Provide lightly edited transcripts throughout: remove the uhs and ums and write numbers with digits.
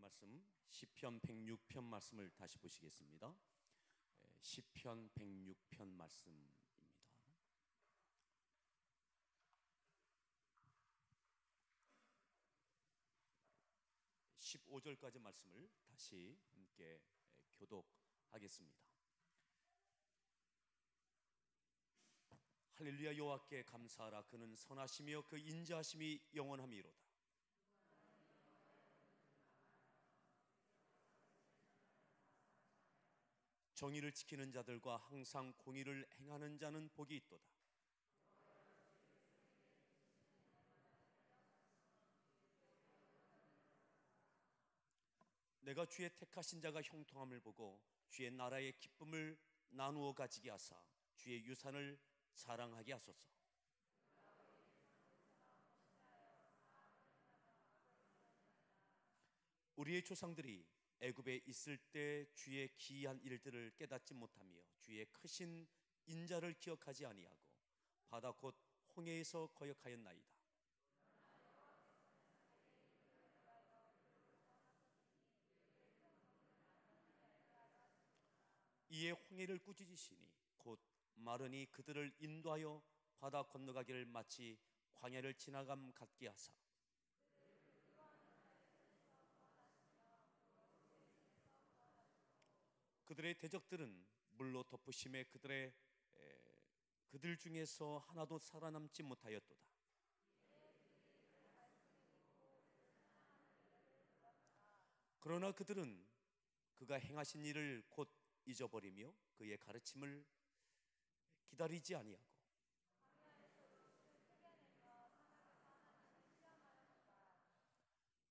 말씀 시편 106편 말씀을 다시 보시겠습니다. 시편 106편 말씀입니다. 15절까지 말씀을 다시 함께 교독하겠습니다. 할렐루야. 여호와께 감사하라. 그는 선하시며 그 인자하심이 영원함이로다. 정의를 지키는 자들과 항상 공의를 행하는 자는 복이 있도다. 내가 주의 택하신 자가 형통함을 보고 주의 나라의 기쁨을 나누어 가지게 하사 주의 유산을 자랑하게 하소서. 우리의 조상들이 애굽에 있을 때 주의 기이한 일들을 깨닫지 못하며 주의 크신 인자를 기억하지 아니하고 바다 곧 홍해에서 거역하였나이다. 이에 홍해를 꾸짖으시니 곧 마르니 그들을 인도하여 바다 건너가기를 마치 광야를 지나감 같게 하사 그들의 대적들은 물로 덮으심에 그들 중에서 하나도 살아남지 못하였도다. 그러나 그들은 그가 행하신 일을 곧 잊어버리며 그의 가르침을 기다리지 아니하고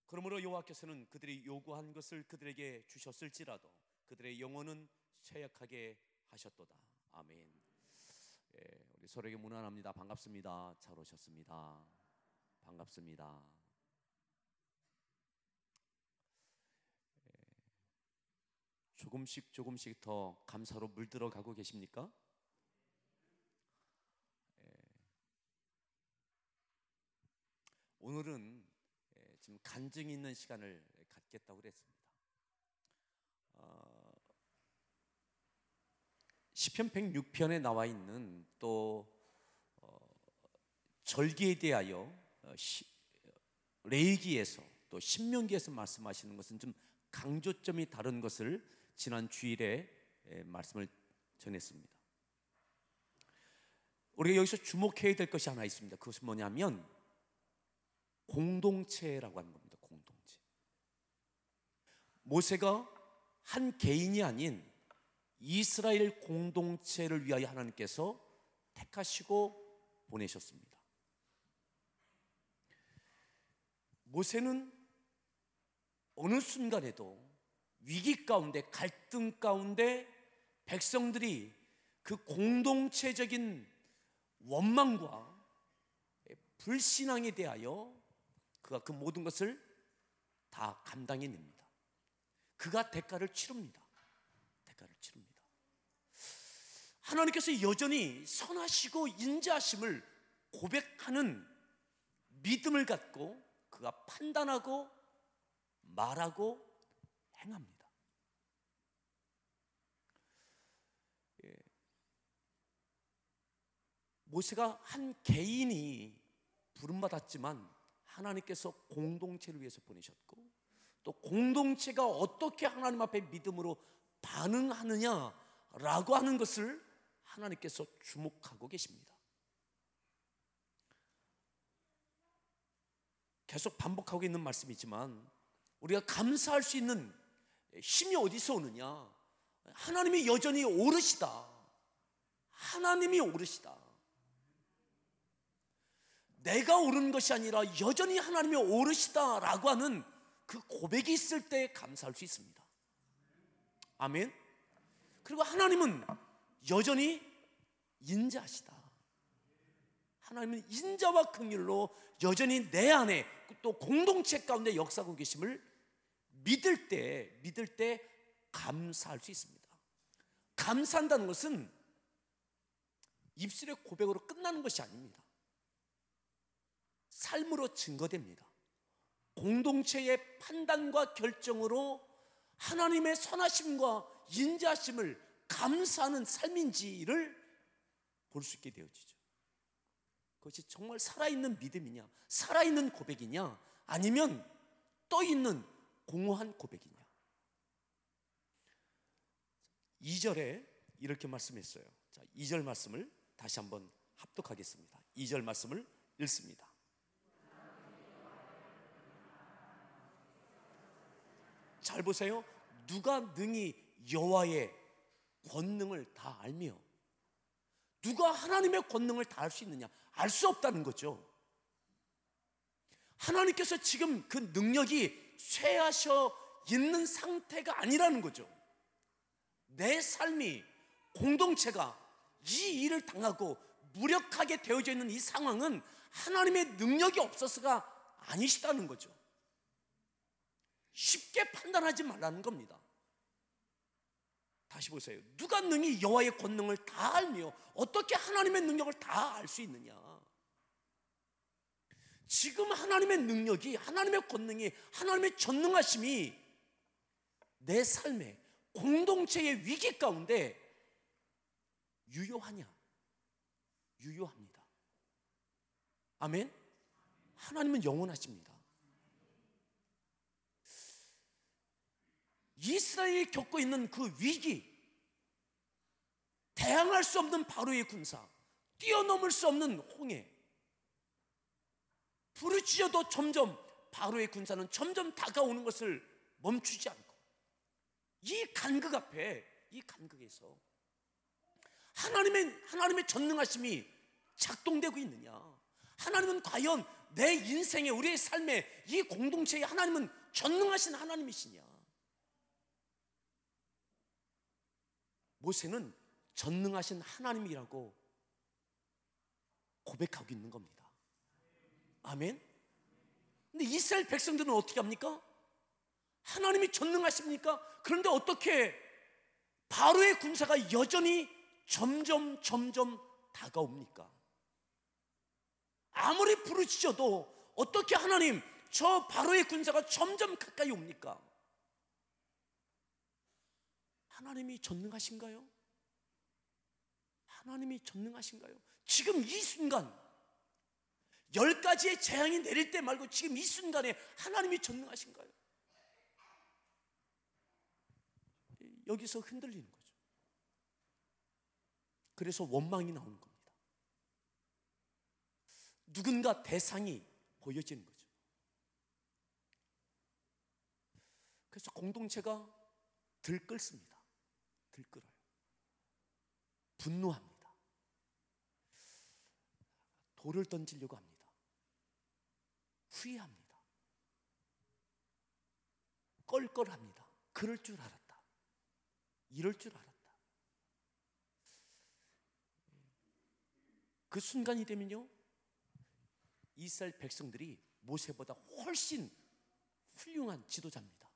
그러므로 여호와께서는 그들이 요구한 것을 그들에게 주셨을지라도 그들의 영혼은 쇠약하게 하셨도다. 아멘. 우리 서로에게 문안합니다. 반갑습니다. 잘 오셨습니다. 반갑습니다. 조금씩 더 감사로 물들어 가고 계십니까? 오늘은 지금 간증이 있는 시간을 갖겠다고 그랬습니다. 시편 106편에 나와 있는 또 절기에 대하여 레위기에서 또 신명기에서 말씀하시는 것은 좀 강조점이 다른 것을 지난 주일에 말씀을 전했습니다. 우리가 여기서 주목해야 될 것이 하나 있습니다. 그것은 뭐냐면 공동체라고 하는 겁니다. 공동체. 모세가 한 개인이 아닌 이스라엘 공동체를 위하여 하나님께서 택하시고 보내셨습니다. 모세는 어느 순간에도 위기 가운데, 갈등 가운데 백성들이 그 공동체적인 원망과 불신앙에 대하여 그가 그 모든 것을 다 감당해냅니다. 그가 대가를 치릅니다. 대가를 치릅니다. 하나님께서 여전히 선하시고 인자하심을 고백하는 믿음을 갖고 그가 판단하고 말하고 행합니다. 모세가 한 개인이 부름받았지만 하나님께서 공동체를 위해서 보내셨고 또 공동체가 어떻게 하나님 앞에 믿음으로 반응하느냐라고 하는 것을 하나님께서 주목하고 계십니다. 계속 반복하고 있는 말씀이지만 우리가 감사할 수 있는 힘이 어디서 오느냐? 하나님이 여전히 오르시다. 하나님이 오르시다. 내가 오른 것이 아니라 여전히 하나님이 오르시다라고 하는 그 고백이 있을 때 감사할 수 있습니다. 아멘. 그리고 하나님은 여전히 인자하시다. 하나님은 인자와 긍휼로 여전히 내 안에 또 공동체 가운데 역사하고 계심을 믿을 때 감사할 수 있습니다. 감사한다는 것은 입술의 고백으로 끝나는 것이 아닙니다. 삶으로 증거됩니다. 공동체의 판단과 결정으로 하나님의 선하심과 인자하심을 감사하는 삶인지를 볼 수 있게 되어지죠. 그것이 정말 살아있는 믿음이냐, 살아있는 고백이냐, 아니면 떠있는 공허한 고백이냐. 2절에 이렇게 말씀했어요. 자, 2절 말씀을 다시 한번 합독하겠습니다. 2절 말씀을 읽습니다. 잘 보세요. 누가 능히 여호와의 권능을 다 알며, 누가 하나님의 권능을 다 알 수 있느냐? 알 수 없다는 거죠. 하나님께서 지금 그 능력이 쇠하셔 있는 상태가 아니라는 거죠. 내 삶이, 공동체가 이 일을 당하고 무력하게 되어져 있는 이 상황은 하나님의 능력이 없어서가 아니시다는 거죠. 쉽게 판단하지 말라는 겁니다. 다시 보세요. 누가 능히 여호와의 권능을 다 알며 어떻게 하나님의 능력을 다 알 수 있느냐? 지금 하나님의 능력이, 하나님의 권능이, 하나님의 전능하심이 내 삶에, 공동체의 위기 가운데 유효하냐? 유효합니다. 아멘? 하나님은 영원하십니다. 이스라엘이 겪고 있는 그 위기, 대항할 수 없는 바로의 군사, 뛰어넘을 수 없는 홍해, 부르짖어도 점점 바로의 군사는 점점 다가오는 것을 멈추지 않고, 이 간극 앞에, 이 간극에서 하나님의 전능하심이 작동되고 있느냐? 하나님은 과연 내 인생에, 우리의 삶에, 이 공동체에 하나님은 전능하신 하나님이시냐? 모세는 전능하신 하나님이라고 고백하고 있는 겁니다. 아멘? 근데 이스라엘 백성들은 어떻게 합니까? 하나님이 전능하십니까? 그런데 어떻게 바로의 군사가 여전히 점점 다가옵니까? 아무리 부르짖어도 어떻게 하나님, 저 바로의 군사가 점점 가까이 옵니까? 하나님이 전능하신가요? 하나님이 전능하신가요? 지금 이 순간 10가지의 재앙이 내릴 때 말고 지금 이 순간에 하나님이 전능하신가요? 여기서 흔들리는 거죠. 그래서 원망이 나오는 겁니다. 누군가 대상이 보여지는 거죠. 그래서 공동체가 들끓습니다. 들끓어요. 분노합니다. 돌을 던지려고 합니다. 후회합니다. 껄껄합니다. 그럴 줄 알았다. 이럴 줄 알았다. 그 순간이 되면요, 이스라엘 백성들이 모세보다 훨씬 훌륭한 지도자입니다.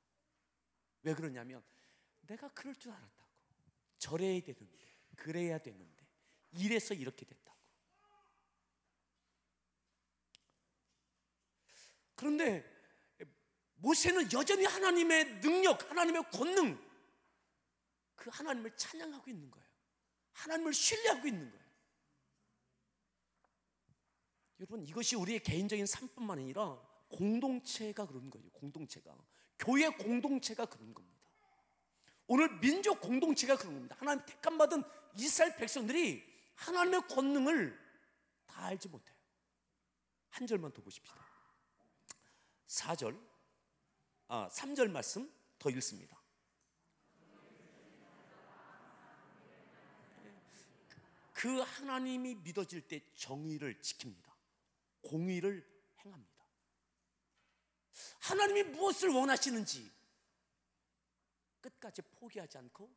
왜 그러냐면, 내가 그럴 줄 알았다고. 저래야 되는데, 그래야 되는데, 이래서 이렇게 됐다고. 그런데 모세는 여전히 하나님의 능력, 하나님의 권능, 그 하나님을 찬양하고 있는 거예요. 하나님을 신뢰하고 있는 거예요. 여러분, 이것이 우리의 개인적인 삶뿐만 아니라 공동체가 그런 거예요. 공동체가, 교회 공동체가 그런 겁니다. 오늘 민족 공동체가 그런 겁니다. 하나님 택함 받은 이스라엘 백성들이 하나님의 권능을 다 알지 못해요. 한 절만 더 보십시다. 3절 말씀 더 읽습니다. 그 하나님이 믿어질 때 정의를 지킵니다. 공의를 행합니다. 하나님이 무엇을 원하시는지 끝까지 포기하지 않고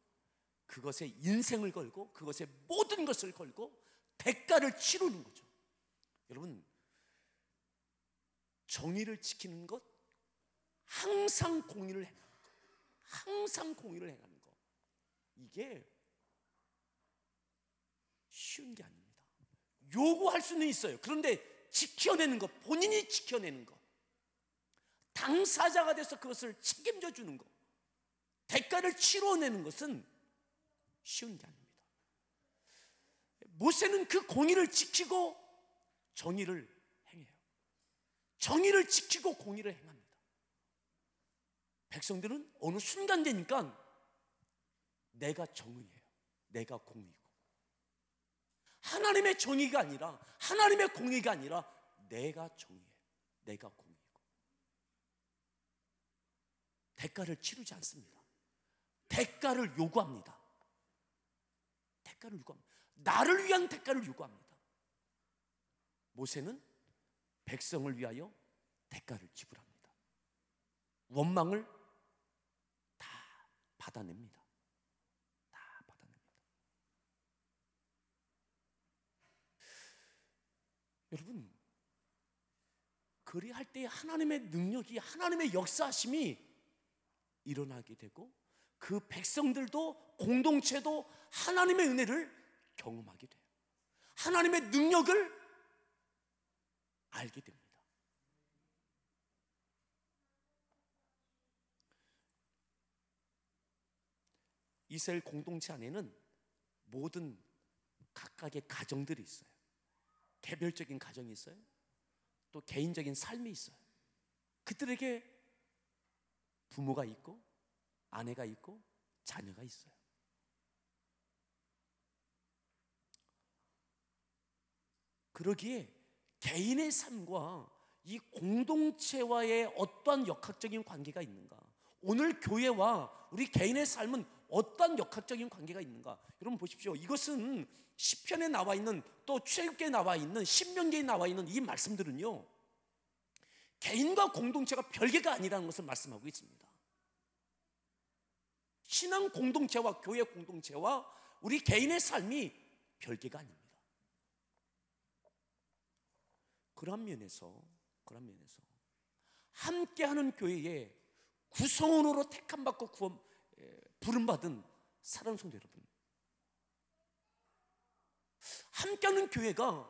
그것에 인생을 걸고 그것에 모든 것을 걸고 대가를 치르는 거죠. 여러분, 정의를 지키는 것, 항상 공의를 행하는 것, 항상 공의를 행하는 것, 이게 쉬운 게 아닙니다. 요구할 수는 있어요. 그런데 지켜내는 것, 본인이 지켜내는 것, 당사자가 돼서 그것을 책임져 주는 것, 대가를 치러내는 것은 쉬운 게 아닙니다. 모세는 그 공의를 지키고 정의를 행해요. 정의를 지키고 공의를 행합니다. 백성들은 어느 순간 되니까 내가 정의예요, 내가 공의고, 하나님의 정의가 아니라, 하나님의 공의가 아니라 내가 정의예요, 내가 공의고, 대가를 치르지 않습니다. 대가를 요구합니다. 대가를 요구합니다. 나를 위한 대가를 요구합니다. 모세는 백성을 위하여 대가를 지불합니다. 원망을 다 받아냅니다. 다 받아냅니다. 여러분, 그리할 때 하나님의 능력이, 하나님의 역사하심이 일어나게 되고, 그 백성들도, 공동체도 하나님의 은혜를 경험하게 돼요. 하나님의 능력을 알게 됩니다. 이스라엘 공동체 안에는 모든 각각의 가정들이 있어요. 개별적인 가정이 있어요. 또 개인적인 삶이 있어요. 그들에게 부모가 있고 아내가 있고 자녀가 있어요. 그러기에 개인의 삶과 이 공동체와의 어떠한 역학적인 관계가 있는가? 오늘 교회와 우리 개인의 삶은 어떠한 역학적인 관계가 있는가? 여러분 보십시오. 이것은 시편에 나와 있는, 또 출애굽기에 나와 있는, 신명기에 나와 있는 이 말씀들은요, 개인과 공동체가 별개가 아니라는 것을 말씀하고 있습니다. 신앙 공동체와 교회 공동체와 우리 개인의 삶이 별개가 아닙니다. 그런 면에서 함께하는 교회에 구성원으로 택함받고 부름받은 사랑하는 성도 여러분, 함께하는 교회가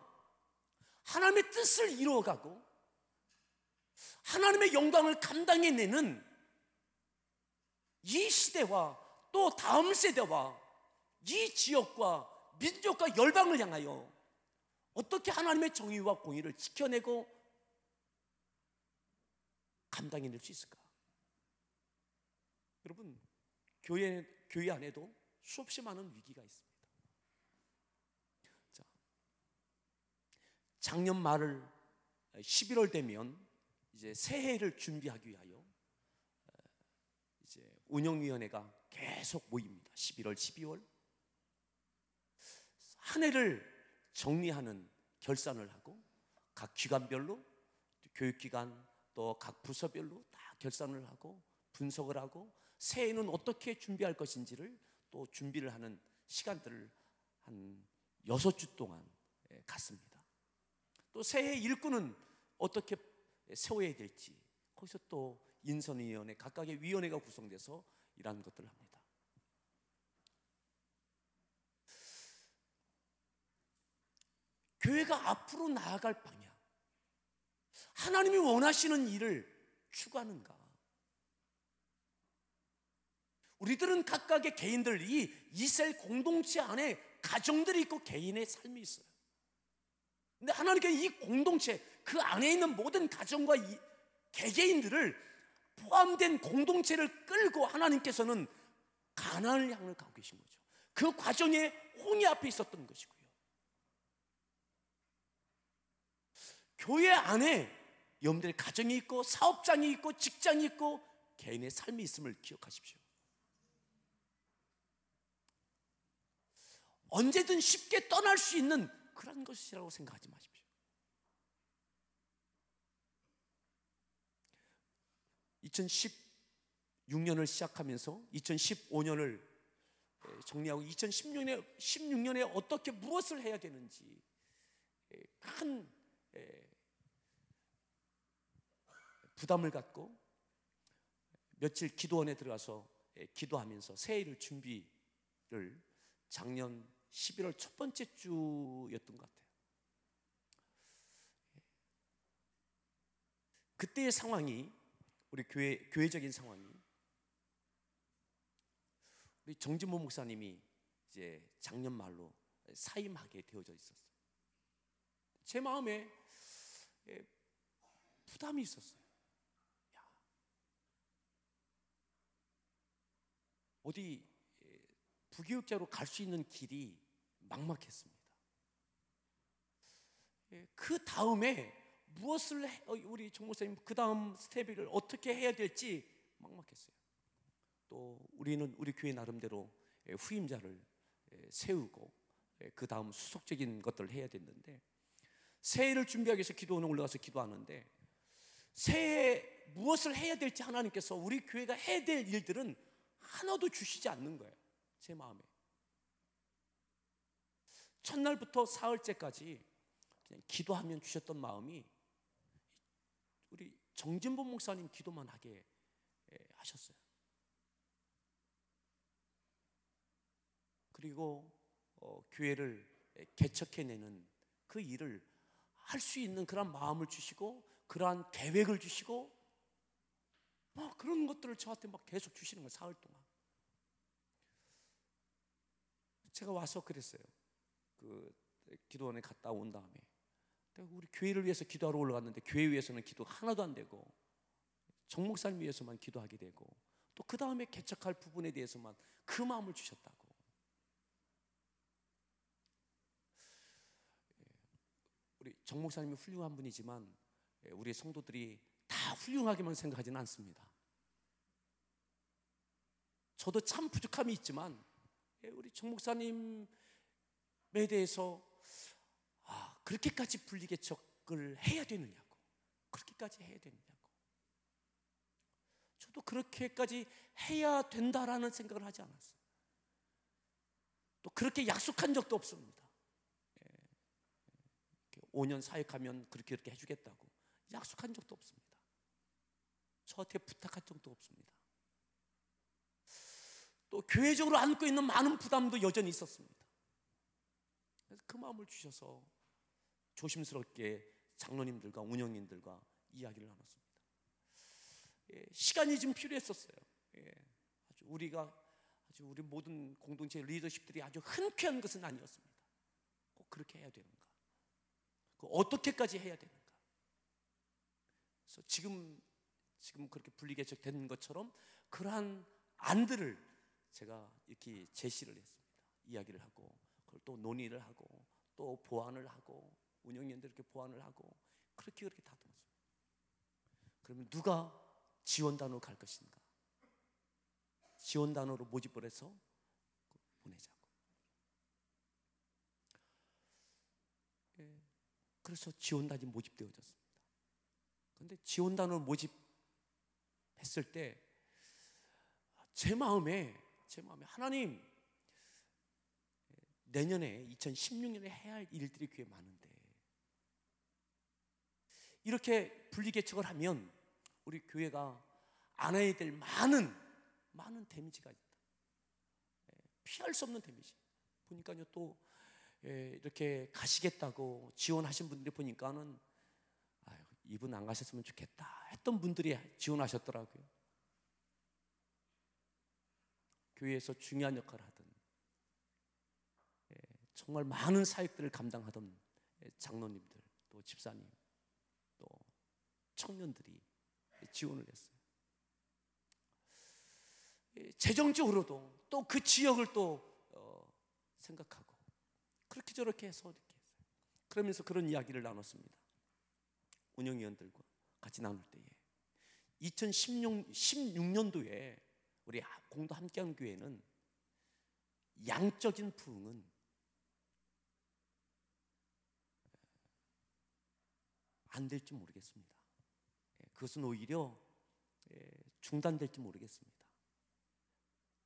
하나님의 뜻을 이루어가고 하나님의 영광을 감당해내는 이 시대와 또 다음 세대와 이 지역과 민족과 열방을 향하여 어떻게 하나님의 정의와 공의를 지켜내고 감당해낼 수 있을까? 여러분, 교회 안에도 수없이 많은 위기가 있습니다. 자, 작년 말 11월 되면 이제 새해를 준비하기 위하여 이제 운영위원회가 계속 모입니다. 11월, 12월 한 해를 정리하는 결산을 하고 각 기관별로, 교육기관 또 각 부서별로 다 결산을 하고 분석을 하고 새해는 어떻게 준비할 것인지를 또 준비를 하는 시간들을 한 6주 동안 갖습니다. 또 새해 일꾼은 어떻게 세워야 될지 거기서 또 인선위원회, 각각의 위원회가 구성돼서 이러한 것들을 합니다. 교회가 앞으로 나아갈 방향, 하나님이 원하시는 일을 추구하는가? 우리들은 각각의 개인들, 이 이스라엘 공동체 안에 가정들이 있고 개인의 삶이 있어요. 근데 하나님께서 이 공동체, 그 안에 있는 모든 가정과 이 개개인들을 포함된 공동체를 끌고 하나님께서는 가나안을 향해 가고 계신 거죠. 그 과정에 홍해 앞에 있었던 것이고요. 교회 안에 여러분들의 가정이 있고 사업장이 있고 직장이 있고 개인의 삶이 있음을 기억하십시오. 언제든 쉽게 떠날 수 있는 그런 것이라고 생각하지 마십시오. 2016년을 시작하면서 2015년을 정리하고 2016년에 어떻게 무엇을 해야 되는지 큰 부담을 갖고 며칠 기도원에 들어가서 기도하면서 새해를 준비를 작년 11월 첫 번째 주였던 것 같아요. 그때의 상황이 우리 교회적인 상황이, 우리 정진모 목사님이 이제 작년 말로 사임하게 되어져 있었어요. 제 마음에 부담이 있었어요. 야, 어디 부교육자로 갈 수 있는 길이 막막했습니다. 그 다음에 무엇을 우리 정 목사님 그 다음 스텝을 어떻게 해야 될지 막막했어요. 또 우리는 우리 교회 나름대로 후임자를 세우고 그 다음 수속적인 것들을 해야 됐는데, 새해를 준비하기 위해서 기도원에 올라가서 기도하는데 새해에 무엇을 해야 될지 하나님께서 우리 교회가 해야 될 일들은 하나도 주시지 않는 거예요. 제 마음에 첫날부터 사흘째까지 그냥 기도하면 주셨던 마음이 우리 정진보 목사님 기도만 하게 하셨어요. 그리고 교회를 개척해내는 그 일을 할 수 있는 그런 마음을 주시고 그러한 계획을 주시고 그런 것들을 저한테 막 계속 주시는 거예요. 사흘 동안 제가 와서 그랬어요. 그 기도원에 갔다 온 다음에 우리 교회를 위해서 기도하러 올라갔는데 교회 위해서는 기도 하나도 안 되고 정 목사님 위해서만 기도하게 되고 또 그 다음에 개척할 부분에 대해서만 그 마음을 주셨다고. 우리 정 목사님이 훌륭한 분이지만 우리 성도들이 다 훌륭하게만 생각하지는 않습니다. 저도 참 부족함이 있지만 우리 정 목사님에 대해서 그렇게까지 분리개척을 해야 되느냐고, 그렇게까지 해야 되느냐고, 저도 그렇게까지 해야 된다라는 생각을 하지 않았어요. 또 그렇게 약속한 적도 없습니다. 5년 사역하면 그렇게 해주겠다고 약속한 적도 없습니다. 저한테 부탁한 적도 없습니다. 또 교회적으로 안고 있는 많은 부담도 여전히 있었습니다. 그래서 그 마음을 주셔서 조심스럽게 장로님들과 운영인들과 이야기를 나눴습니다. 시간이 좀 필요했었어요. 우리 모든 공동체 리더십들이 아주 흔쾌한 것은 아니었습니다. 꼭 그렇게 해야 되는가? 어떻게까지 해야 되는가? 그래서 지금 그렇게 분리개척된 것처럼 그러한 안들을 제가 이렇게 제시를 했습니다. 이야기를 하고 그걸 또 논의를 하고 또 보완을 하고 운영위원들 이렇게 보완을 하고 그렇게 다듬었습니다. 그러면 누가 지원단으로 갈 것인가? 지원단으로 모집을 해서 보내자고. 그래서 지원단이 모집되어졌습니다. 그런데 지원단으로 모집했을 때 제 마음에 하나님, 내년에 2016년에 해야 할 일들이 꽤 많은데 이렇게 분리개척을 하면 우리 교회가 안 해야 될 많은 데미지가 있다. 피할 수 없는 데미지. 보니까요, 또 이렇게 가시겠다고 지원하신 분들이 보니까는 이분 안 가셨으면 좋겠다 했던 분들이 지원하셨더라고요. 교회에서 중요한 역할을 하던 정말 많은 사역들을 감당하던 장로님들, 또 집사님, 또 청년들이 지원을 했어요. 재정적으로도 또 그 지역을 또 생각하고 그렇게 저렇게 해서 이렇게 했어요. 그러면서 그런 이야기를 나눴습니다. 운영위원들과 같이 나눌 때에 2016년도에 우리 공도 함께한 교회는 양적인 부흥은 안 될지 모르겠습니다. 그것은 오히려 중단될지 모르겠습니다.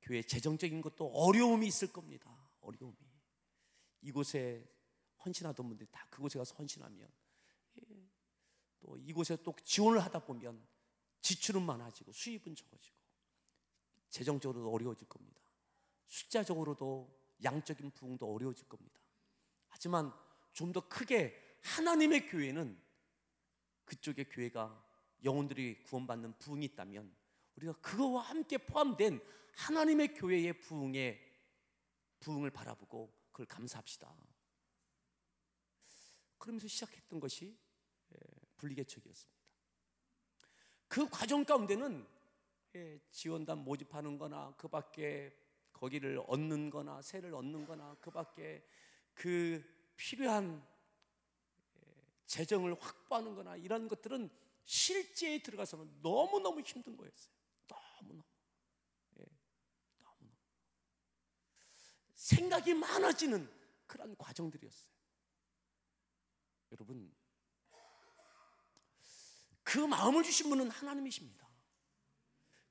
교회 재정적인 것도 어려움이 있을 겁니다. 어려움이. 이곳에 헌신하던 분들이 다 그곳에 가서 헌신하면 또 이곳에 또 지원을 하다 보면 지출은 많아지고 수입은 적어지고 재정적으로도 어려워질 겁니다. 숫자적으로도 양적인 부흥도 어려워질 겁니다. 하지만 좀 더 크게 하나님의 교회는 그쪽의 교회가 영혼들이 구원받는 부흥이 있다면 우리가 그거와 함께 포함된 하나님의 교회의 부흥을 바라보고 그걸 감사합시다. 그러면서 시작했던 것이 분리개척이었습니다. 그 과정 가운데는 지원단 모집하는 거나 그 밖에 거기를 얻는 거나 세를 얻는 거나 그 밖에 그 필요한 재정을 확보하는 거나 이런 것들은 실제에 들어가서는 너무너무 힘든 거였어요. 너무너무 생각이 많아지는 그런 과정들이었어요. 여러분, 그 마음을 주신 분은 하나님이십니다.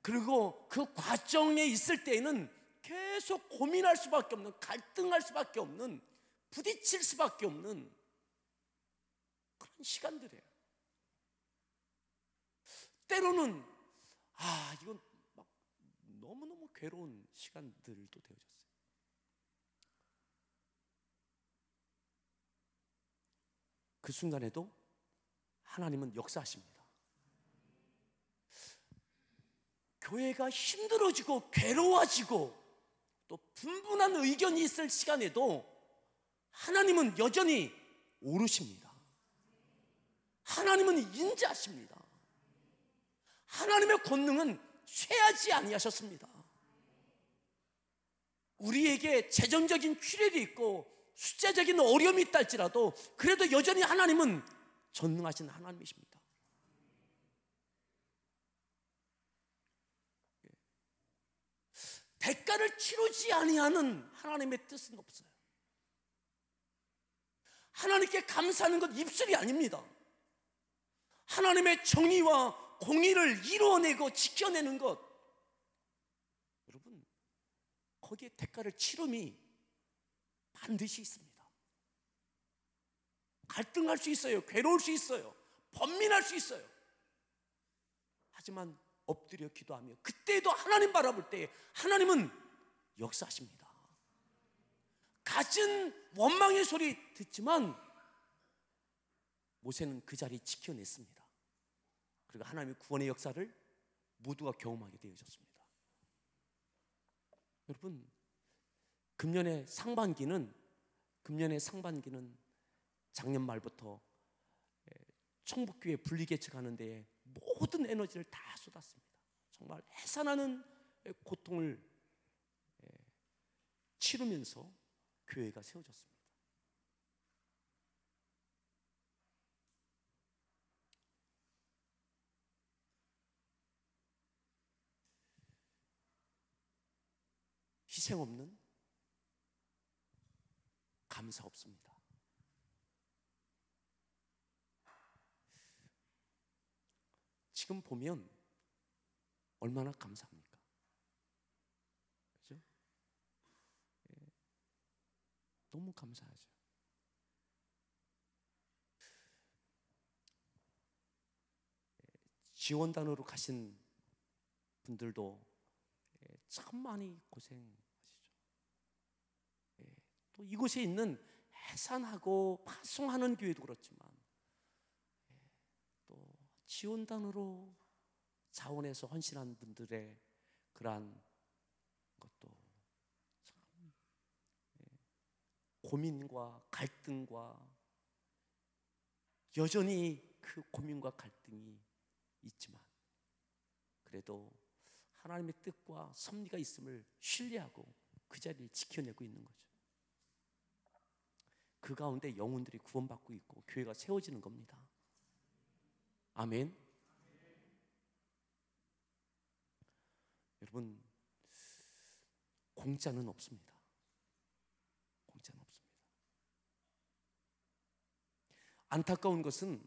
그리고 그 과정에 있을 때에는 계속 고민할 수밖에 없는, 갈등할 수밖에 없는, 부딪힐 수밖에 없는 그런 시간들이에요. 때로는 이건 막 너무너무 괴로운 시간들도 되어졌어요. 그 순간에도 하나님은 역사하십니다. 교회가 힘들어지고 괴로워지고 또 분분한 의견이 있을 시간에도 하나님은 여전히 오르십니다. 하나님은 인자하십니다. 하나님의 권능은 쇠하지 아니하셨습니다. 우리에게 재정적인 출혈이 있고 숫자적인 어려움이 있다 할지라도 그래도 여전히 하나님은 전능하신 하나님이십니다. 대가를 치르지 아니하는 하나님의 뜻은 없어요. 하나님께 감사하는 것 입술이 아닙니다. 하나님의 정의와 공의를 이루어내고 지켜내는 것, 여러분, 거기에 대가를 치름이 반드시 있습니다. 갈등할 수 있어요. 괴로울 수 있어요. 번민할 수 있어요. 하지만 엎드려 기도하며 그때도 하나님 바라볼 때 하나님은 역사하십니다. 갖은 원망의 소리 듣지만 모세는 그 자리 지켜냈습니다. 그리고 하나님의 구원의 역사를 모두가 경험하게 되어졌습니다. 여러분, 금년의 상반기는 작년 말부터 청북교회 분리개척하는 데에 모든 에너지를 다 쏟았습니다. 정말 해산하는 고통을 치르면서 교회가 세워졌습니다. 희생 없는 감사 없습니다. 지금 보면 얼마나 감사합니까? 그죠? 너무 감사하죠. 지원단으로 가신 분들도 참 많이 고생하시죠. 또 이곳에 있는 해산하고 파송하는 교회도 그렇지만 또 지원단으로 자원해서 헌신한 분들의 그러한 것도 참 고민과 갈등과 여전히 그 고민과 갈등이 있지만 그래도 하나님의 뜻과 섭리가 있음을 신뢰하고 그 자리를 지켜내고 있는 거죠. 그 가운데 영혼들이 구원받고 있고 교회가 세워지는 겁니다. 아멘. 여러분, 공짜는 없습니다. 공짜는 없습니다. 안타까운 것은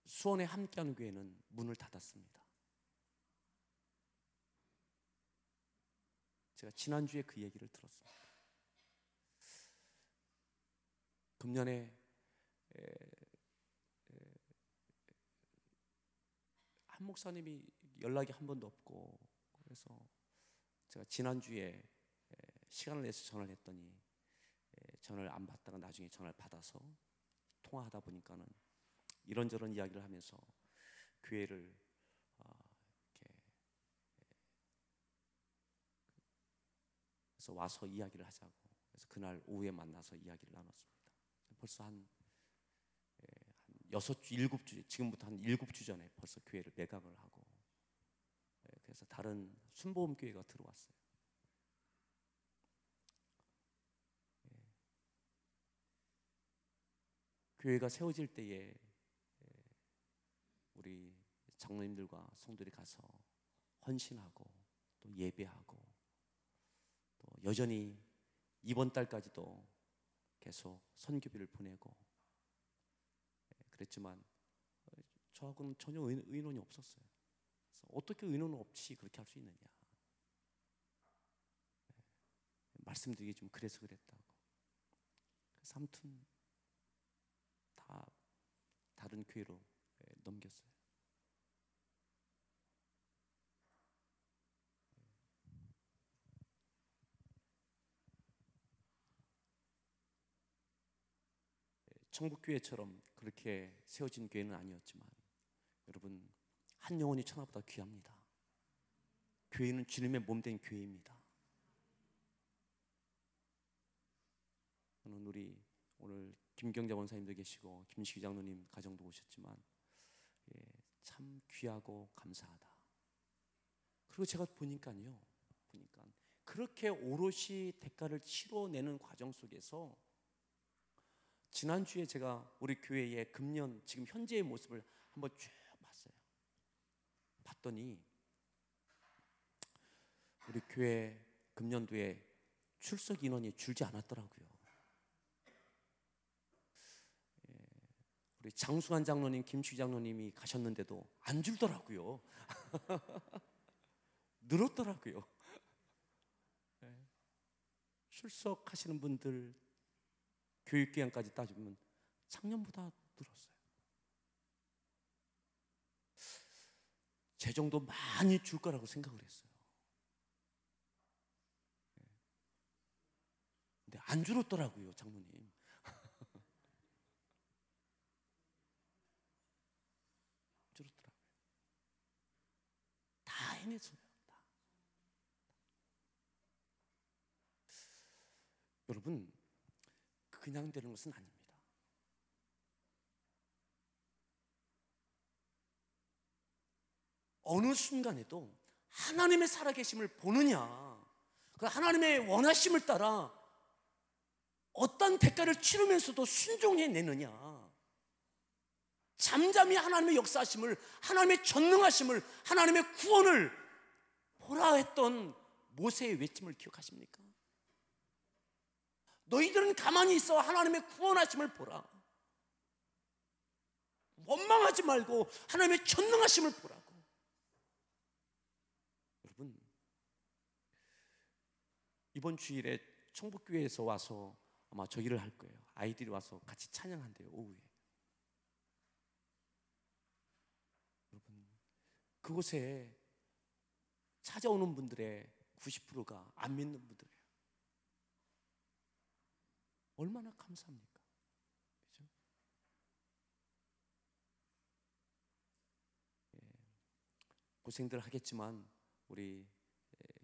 수원에 함께하는 교회는 문을 닫았습니다. 제가 지난주에 그 얘기를 들었습니다. 금년에 한 목사님이 연락이 한 번도 없고 그래서 제가 지난주에 시간을 내서 전화를 했더니 전화를 안 받다가 나중에 전화를 받아서 통화하다 보니까는 이런저런 이야기를 하면서 교회를 이렇게 그래서 와서 이야기를 하자고. 그래서 그날 오후에 만나서 이야기를 나눴습니다. 벌써 한 6주, 7주, 지금부터 한 7주 전에 벌써 교회를 매각을 하고, 그래서 다른 순복음 교회가 들어왔어요. 교회가 세워질 때에 우리 장로님들과 성도들이 가서 헌신하고 또 예배하고 또 여전히 이번 달까지도 계속 선교비를 보내고 그랬지만 저하고는 전혀 의논이 없었어요. 그래서 어떻게 의논 없이 그렇게 할 수 있느냐, 말씀드리기 좀 그래서 그랬다고. 그래서 아무튼 다 다른 교회로 넘겼어요. 청북교회처럼 그렇게 세워진 교회는 아니었지만 여러분, 한 영혼이 천하보다 귀합니다. 교회는 주님의 몸된 교회입니다. 저는 우리 오늘 김경자 원사님도 계시고 김식희 장로님 가정도 오셨지만 참 귀하고 감사하다. 그리고 제가 보니까요, 그렇게 오롯이 대가를 치러내는 과정 속에서 지난주에 제가 우리 교회의 금년 지금 현재의 모습을 한번 쭉 봤어요. 봤더니 우리 교회 금년도에 출석 인원이 줄지 않았더라고요. 우리 장수환 장로님, 김추 장로님이 가셨는데도 안 줄더라고요. 늘었더라고요. 출석하시는 분들 교육기간까지 따지면 작년보다 늘었어요. 제 정도 많이 줄 거라고 생각을 했어요. 근데 안 줄었더라고요, 장로님. 줄었더라고요. 다 해냈어요. 다. 여러분, 그냥 되는 것은 아닙니다. 어느 순간에도 하나님의 살아계심을 보느냐, 그 하나님의 원하심을 따라 어떤 대가를 치르면서도 순종해내느냐, 잠잠히 하나님의 역사하심을, 하나님의 전능하심을, 하나님의 구원을 보라 했던 모세의 외침을 기억하십니까? 너희들은 가만히 있어 하나님의 구원하심을 보라. 원망하지 말고 하나님의 전능하심을 보라고. 여러분, 이번 주일에 청북교회에서 와서 아마 저기를 할 거예요. 아이들이 와서 같이 찬양한대요, 오후에. 여러분, 그곳에 찾아오는 분들의 90%가 안 믿는 분들이에요. 얼마나 감사합니까? 그죠? 고생들 하겠지만 우리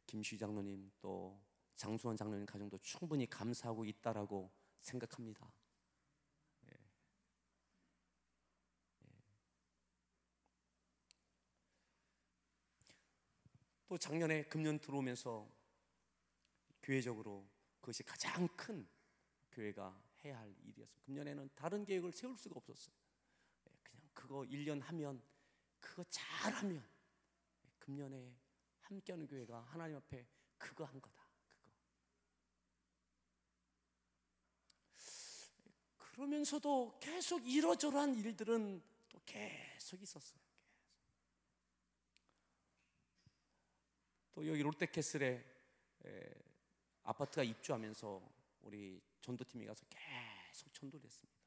김시 장로님 또 장수환 장로님 가정도 충분히 감사하고 있다라고 생각합니다. 또 작년에 금년 들어오면서 교회적으로 그것이 가장 큰 교회가 해야 할 일이었어요. 금년에는 다른 계획을 세울 수가 없었어요. 그냥 그거 1년 하면, 그거 잘하면 금년에 함께하는 교회가 하나님 앞에 그거 한 거다. 그러면서도 계속 이러저러한 일들은 또 계속 있었어요. 또 여기 롯데캐슬에 아파트가 입주하면서 우리 전도팀이 가서 계속 전도를 했습니다.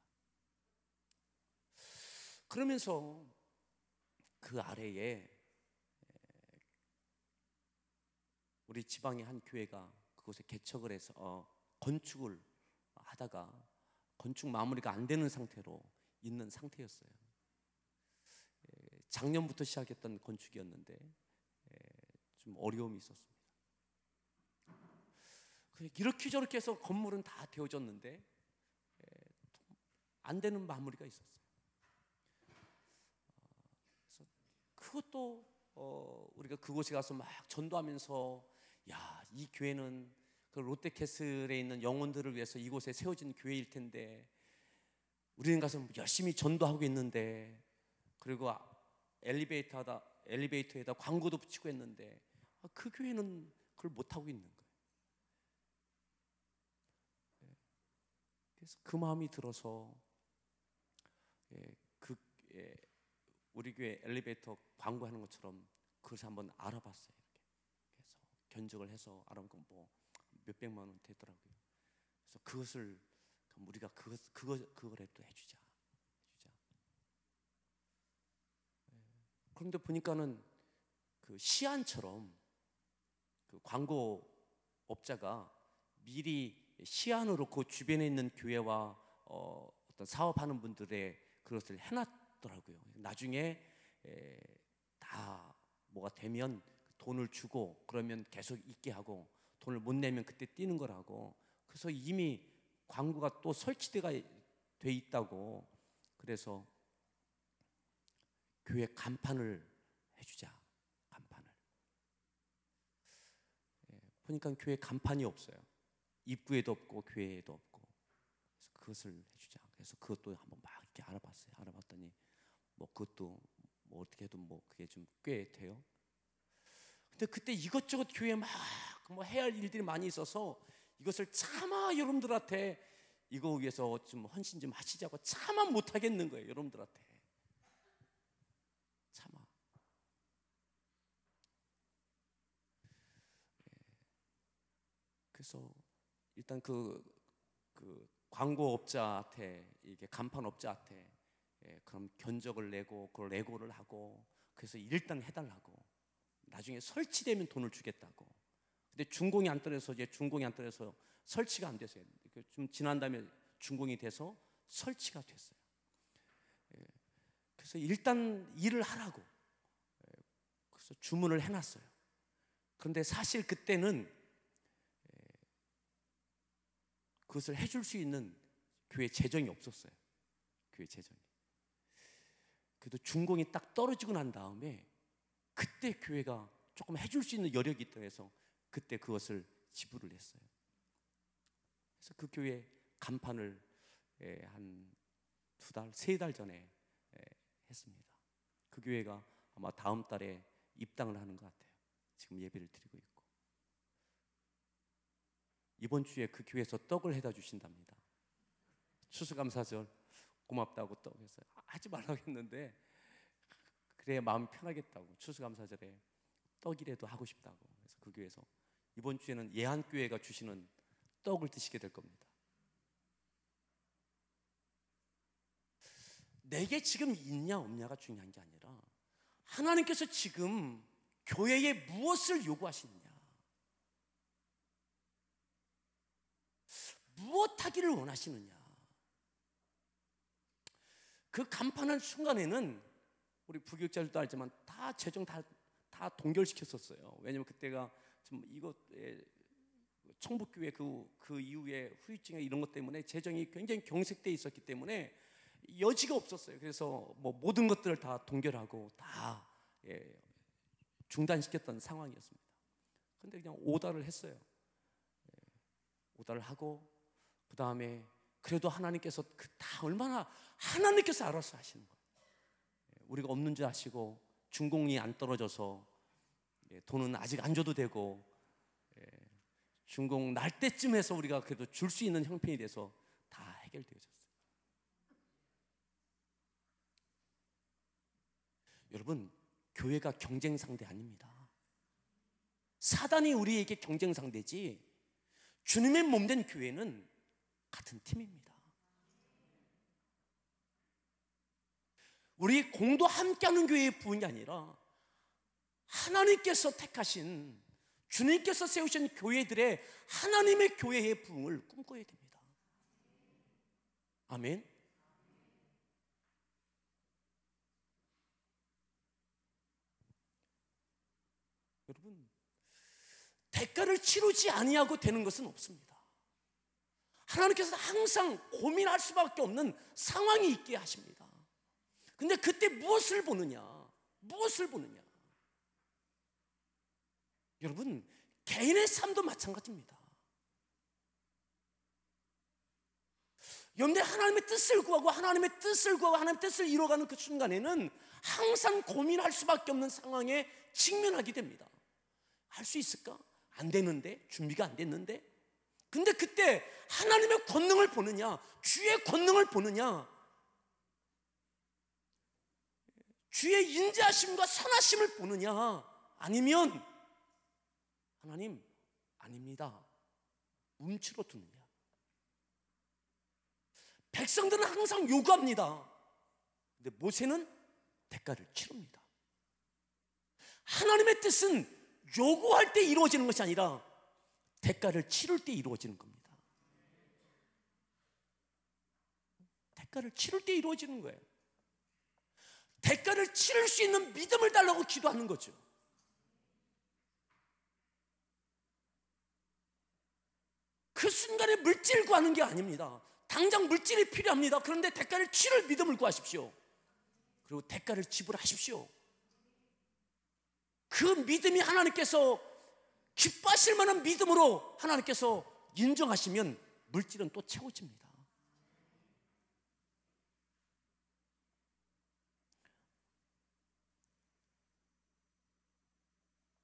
그러면서 그 아래에 우리 지방의 한 교회가 그곳에 개척을 해서 건축을 하다가 건축 마무리가 안 되는 상태로 있는 상태였어요. 작년부터 시작했던 건축이었는데 좀 어려움이 있었습니다. 이렇게 저렇게 해서 건물은 다 되어졌는데 안 되는 마무리가 있었어요. 그래서 그것도 우리가 그곳에 가서 막 전도하면서, 야, 이 교회는 그 롯데캐슬에 있는 영혼들을 위해서 이곳에 세워진 교회일 텐데, 우리는 가서 열심히 전도하고 있는데, 그리고 엘리베이터에다 광고도 붙이고 했는데, 그 교회는 그걸 못하고 있는 거예요. 그래서 그 마음이 들어서 우리 교회 엘리베이터 광고하는 것처럼 그것을 한번 알아봤어요. 이렇게. 그래서 견적을 해서 알아보니까 뭐 몇백만 원 되더라고요. 그래서 그것을 우리가 그거라도 해주자. 그런데 보니까는 그 시안처럼 그 광고업자가 미리 시안으로 그 주변에 있는 교회와 어떤 사업하는 분들의 그것을 해놨더라고요. 나중에 다 뭐가 되면 돈을 주고 그러면 계속 있게 하고, 돈을 못 내면 그때 뛰는 거라고. 그래서 이미 광고가 또 설치가 돼 있다고. 그래서 교회 간판을 해주자. 간판을. 보니까 교회 간판이 없어요. 입구에도 없고 교회에도 없고. 그래서 그것을 해주자. 그래서 그것도 한번 막 이렇게 알아봤어요. 알아봤더니 뭐 그것도 뭐 어떻게 해도 뭐 그게 좀 꽤 돼요. 근데 그때 이것저것 교회에 막 뭐 해야 할 일들이 많이 있어서 이것을 차마 여러분들한테 이거 위해서 좀 헌신 좀 하시자고 차마 못 하겠는 거예요. 여러분들한테 차마. 그래서 일단 그 광고업자한테, 이게 간판업자한테 그럼 견적을 내고 그걸 레고를 하고, 그래서 일단 해달라고. 나중에 설치되면 돈을 주겠다고. 근데 준공이 안 떨어져서 설치가 안 됐어요. 좀 지난 다음에 준공이 돼서 설치가 됐어요. 그래서 일단 일을 하라고. 그래서 주문을 해놨어요. 그런데 사실 그때는 그것을 해줄 수 있는 교회 재정이 없었어요. 교회 재정이. 그래도 준공이 딱 떨어지고 난 다음에 그때 교회가 조금 해줄 수 있는 여력이 있다 해서 그때 그것을 지불을 했어요. 그래서 그 교회 간판을 한 2달, 3달 전에 했습니다. 그 교회가 아마 다음 달에 입당을 하는 것 같아요. 지금 예배를 드리고 있고. 이번 주에 그 교회에서 떡을 해다 주신답니다. 추수감사절 고맙다고 떡 해서 하지 말라고 했는데, 그래야 마음이 편하겠다고 추수감사절에 떡이라도 하고 싶다고. 그래서 그 교회에서 이번 주에는 예한교회가 주시는 떡을 드시게 될 겁니다. 내게 지금 있냐 없냐가 중요한 게 아니라 하나님께서 지금 교회에 무엇을 요구하시느냐, 무엇 하기를 원하시느냐. 그 간판한 순간에는 우리 부교육자들도 알지만 다 재정 다 동결시켰었어요. 왜냐면 그때가 좀 이것 청북교회 그 이후에 후유증이나 이런 것 때문에 재정이 굉장히 경색돼 있었기 때문에 여지가 없었어요. 그래서 뭐 모든 것들을 다 동결하고 다 중단시켰던 상황이었습니다. 그런데 그냥 오달을 했어요. 오달을 하고 그 다음에 그래도 하나님께서 다 얼마나 하나님께서 알아서 하시는 거예요. 우리가 없는 줄 아시고 준공이 안 떨어져서 돈은 아직 안 줘도 되고, 준공 날 때쯤 해서 우리가 그래도 줄 수 있는 형편이 돼서 다 해결되어졌어요. 여러분, 교회가 경쟁 상대 아닙니다. 사단이 우리에게 경쟁 상대지, 주님의 몸된 교회는 같은 팀입니다. 우리 공도 함께하는 교회의 부흥이 아니라 하나님께서 택하신, 주님께서 세우신 교회들의 하나님의 교회의 부흥을 꿈꿔야 됩니다. 아멘. 여러분, 대가를 치르지 아니하고 되는 것은 없습니다. 하나님께서 항상 고민할 수밖에 없는 상황이 있게 하십니다. 근데 그때 무엇을 보느냐? 무엇을 보느냐? 여러분, 개인의 삶도 마찬가지입니다. 여러분들 하나님의 뜻을 구하고 하나님의 뜻을 이루어가는 그 순간에는 항상 고민할 수밖에 없는 상황에 직면하게 됩니다. 할 수 있을까? 안 되는데? 준비가 안 됐는데? 근데 그때 하나님의 권능을 보느냐? 주의 권능을 보느냐? 주의 인자하심과 선하심을 보느냐? 아니면 하나님 아닙니다, 움츠러 두느냐? 백성들은 항상 요구합니다. 근데 모세는 대가를 치릅니다. 하나님의 뜻은 요구할 때 이루어지는 것이 아니라 대가를 치를 때 이루어지는 겁니다. 대가를 치를 때 이루어지는 거예요. 대가를 치를 수 있는 믿음을 달라고 기도하는 거죠. 그 순간에 물질을 구하는 게 아닙니다. 당장 물질이 필요합니다. 그런데 대가를 치를 믿음을 구하십시오. 그리고 대가를 지불하십시오. 그 믿음이 하나님께서 기뻐하실 만한 믿음으로 하나님께서 인정하시면 물질은 또 채워집니다.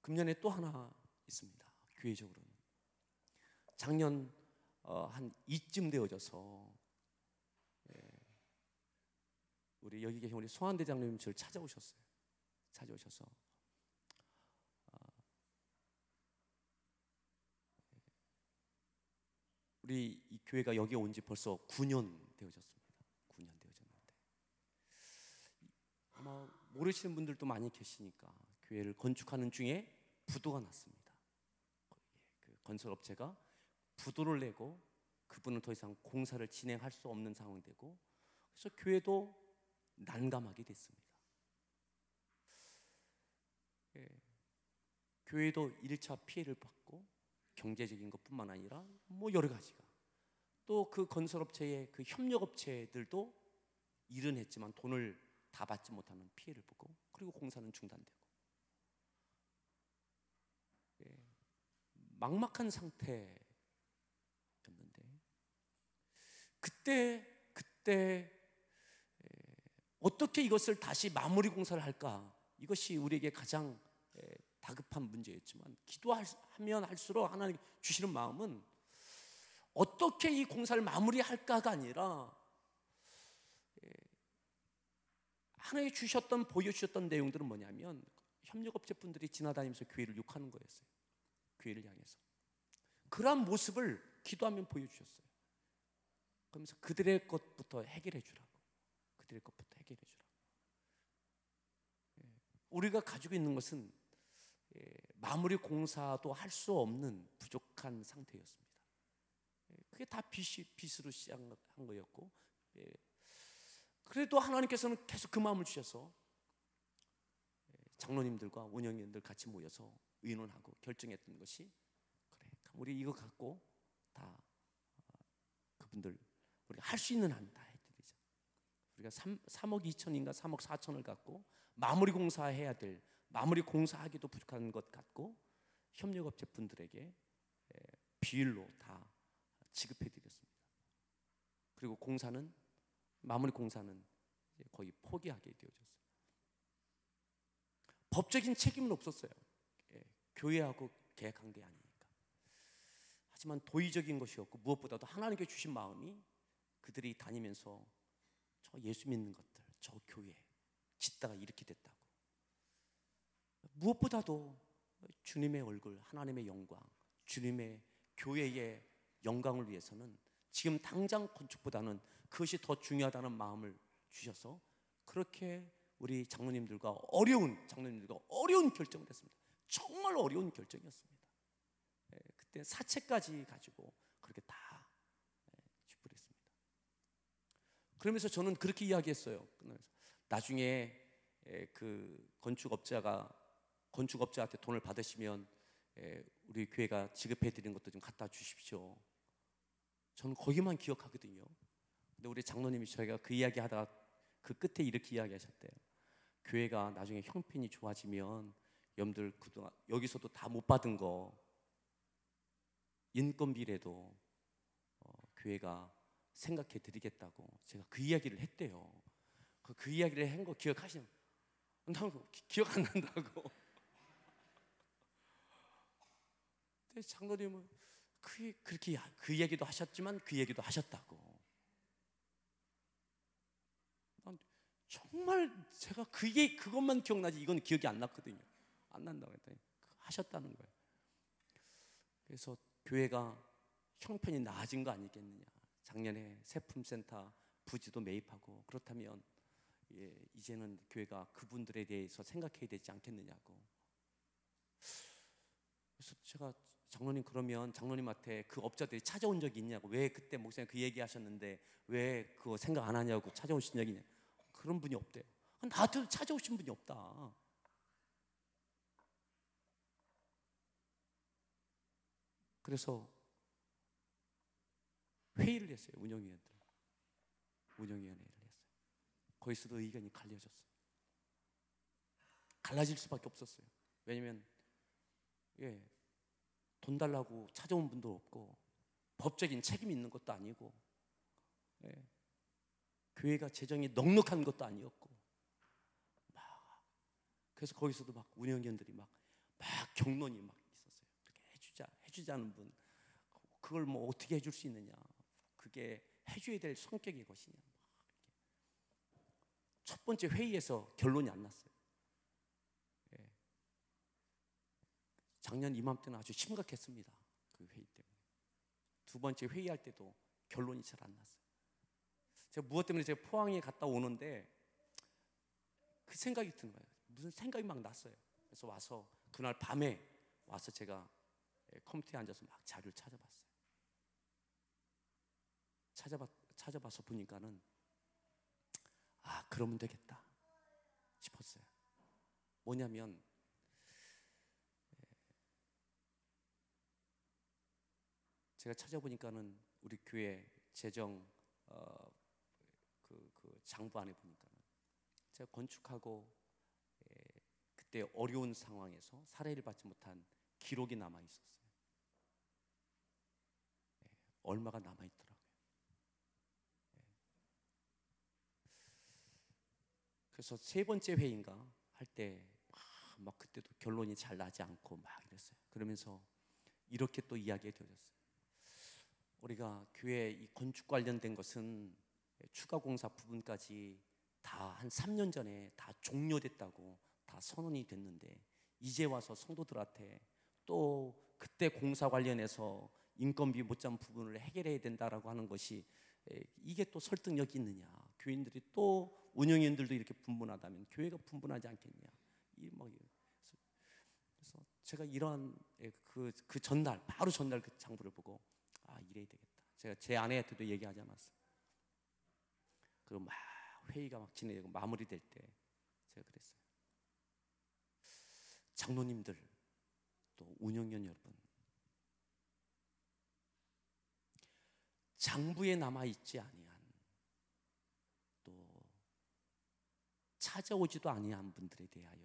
금년에 또 하나 있습니다. 교회적으로는 작년 한 이쯤 되어져서 우리 여기 계신 우리 송한 대장님 저를 찾아오셨어요. 찾아오셔서 우리 이 교회가 여기 온 지 벌써 9년 되어졌습니다. 9년 되어졌는데 아마 모르시는 분들도 많이 계시니까 교회를 건축하는 중에 부도가 났습니다. 그 건설업체가 부도를 내고 그분은 더 이상 공사를 진행할 수 없는 상황이 되고, 그래서 교회도 난감하게 됐습니다. 교회도 1차 피해를 받고 경제적인 것뿐만 아니라 뭐 여러 가지가, 또 그 건설업체의 그 협력업체들도 일은 했지만 돈을 다 받지 못하는 피해를 보고, 그리고 공사는 중단되고, 막막한 상태였는데 그때 어떻게 이것을 다시 마무리 공사를 할까, 이것이 우리에게 가장 다급한 문제였지만, 기도하면 할수록 하나님 주시는 마음은 어떻게 이 공사를 마무리할까가 아니라 하나님 주셨던, 보여주셨던 내용들은 뭐냐면 협력업체 분들이 지나다니면서 교회를 욕하는 거였어요. 교회를 향해서 그러한 모습을 기도하면 보여주셨어요. 그러면서 그들의 것부터 해결해 주라고, 그들의 것부터 해결해 주라고. 우리가 가지고 있는 것은 마무리 공사도 할 수 없는 부족한 상태였습니다. 그게 다 빚으로 시작한 거였고, 그래도 하나님께서는 계속 그 마음을 주셔서 장로님들과 운영위원들 같이 모여서 의논하고 결정했던 것이, 그래, 우리 이거 갖고 다 그분들 우리가 할 수 있는 한 다 해드리자. 우리가 3억 2천인가 3억 4천을 갖고 마무리 공사해야 될, 마무리 공사하기도 부족한 것 같고 협력업체 분들에게 비율로 다 지급해드렸습니다. 그리고 마무리 공사는 거의 포기하게 되어졌어요. 법적인 책임은 없었어요. 교회하고 계약한 게 아니니까. 하지만 도의적인 것이었고, 무엇보다도 하나님께 주신 마음이 그들이 다니면서 저 예수 믿는 것들, 저 교회 짓다가 이렇게 됐다고, 무엇보다도 주님의 얼굴, 하나님의 영광, 주님의 교회의 영광을 위해서는 지금 당장 건축보다는 그것이 더 중요하다는 마음을 주셔서, 그렇게 우리 장로님들과 어려운 결정을 했습니다. 정말 어려운 결정이었습니다. 그때 사채까지 가지고 그렇게 다 지불했습니다. 그러면서 저는 그렇게 이야기했어요. 나중에 그 건축업자한테 돈을 받으시면 우리 교회가 지급해 드리는 것도 좀 갖다 주십시오. 저는 거기만 기억하거든요. 근데 우리 장로님이 저희가 그 이야기 하다가 그 끝에 이렇게 이야기하셨대요. 교회가 나중에 형편이 좋아지면 여러분들 그동안 여기서도 다 못 받은 거 인건비라도 교회가 생각해 드리겠다고 제가 그 이야기를 했대요. 그 이야기를 한 거 기억하시나요? 난 기억 안 난다고. 근데 장로님은 그렇게 그 얘기도 하셨지만 그 얘기도 하셨다고. 난 정말 제가 그것만 기억나지 이건 기억이 안 났거든요. 안 난다고 했더니 하셨다는 거예요. 그래서 교회가 형편이 나아진 거 아니겠느냐. 작년에 세품센터 부지도 매입하고 그렇다면 이제는 교회가 그분들에 대해서 생각해야 되지 않겠느냐고. 그래서 제가 장로님 그러면 장로님한테 그 업자들이 찾아온 적이 있냐고. 왜 그때 목사님 그 얘기하셨는데 왜 그거 생각 안 하냐고 찾아오신 적이 있냐. 그런 분이 없대요. 나한테도 찾아오신 분이 없다. 그래서 회의를 했어요. 운영위원회를 했어요. 거기서도 의견이 갈려졌어요. 갈라질 수밖에 없었어요. 왜냐면 돈 달라고 찾아온 분도 없고 법적인 책임이 있는 것도 아니고 교회가 재정이 넉넉한 것도 아니었고 그래서 거기서도 막 운영위원들이 막 격론이 막 있었어요. 그렇게 해주자는 분 그걸 뭐 어떻게 해줄 수 있느냐. 그게 해줘야 될 성격의 것이냐. 첫 번째 회의에서 결론이 안 났어요. 작년 이맘때는 아주 심각했습니다. 그 회의 때문에. 두 번째 회의할 때도 결론이 잘 안 났어요. 제가 무엇 때문에 제가 포항에 갔다 오는데 그 생각이 든 거예요. 무슨 생각이 막 났어요. 그래서 와서 그날 밤에 와서 제가 컴퓨터에 앉아서 막 자료를 찾아봤어요. 찾아봐서 보니까는 그러면 되겠다 싶었어요. 뭐냐면 제가 찾아보니까는 우리 교회 재정 그 장부 안에 보니까는 제가 건축하고 그때 어려운 상황에서 사례를 받지 못한 기록이 남아 있었어요. 얼마가 남아 있더라고요. 그래서 세 번째 회의인가 할 때 막 그때도 결론이 잘 나지 않고 막 이랬어요. 그러면서 이렇게 또 이야기가 되어졌어요. 우리가 교회 이 건축 관련된 것은 추가 공사 부분까지 다 한 3년 전에 다 종료됐다고 다 선언이 됐는데 이제 와서 성도들한테 또 그때 공사 관련해서 인건비 못 잡은 부분을 해결해야 된다라고 하는 것이 이게 또 설득력이 있느냐. 교인들이 또 운영인들도 이렇게 분분하다면 교회가 분분하지 않겠냐. 그래서 제가 이러한 그 전날 바로 전날 그 장부를 보고 이래야 되겠다. 제가 제 아내한테도 얘기하지 않았어요. 그리고 막 회의가 막 진행되고 마무리될 때 제가 그랬어요. 장로님들 또 운영위원 여러분, 장부에 남아있지 아니한 또 찾아오지도 아니한 분들에 대하여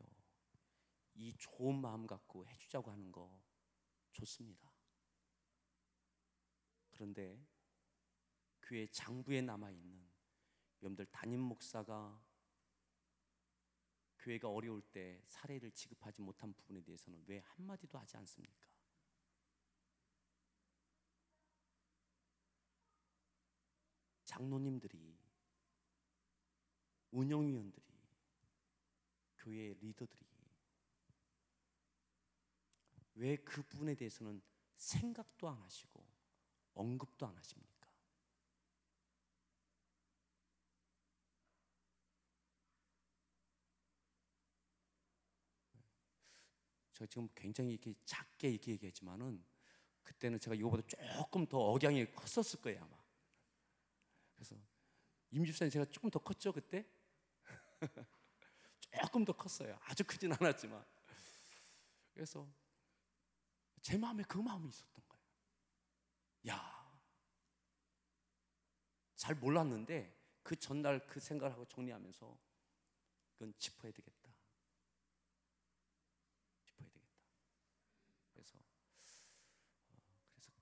이 좋은 마음 갖고 해주자고 하는 거 좋습니다. 그런데 교회 장부에 남아있는 여러분들 담임 목사가 교회가 어려울 때 사례를 지급하지 못한 부분에 대해서는 왜 한마디도 하지 않습니까? 장로님들이, 운영위원들이, 교회 리더들이 왜 그 부분에 대해서는 생각도 안 하시고 언급도 안 하십니까? 제가 지금 굉장히 이렇게 작게 이렇게 얘기했지만은 그때는 제가 이거보다 조금 더 억양이 컸었을 거예요 아마. 그래서 임 집사님 제가 조금 더 컸죠 그때? 조금 더 컸어요. 아주 크진 않았지만. 그래서 제 마음에 그 마음이 있었던 거예요. 야, 잘 몰랐는데 그 전날 그 생각을 하고 정리하면서 그건 짚어야 되겠다. 짚어야 되겠다. 그래서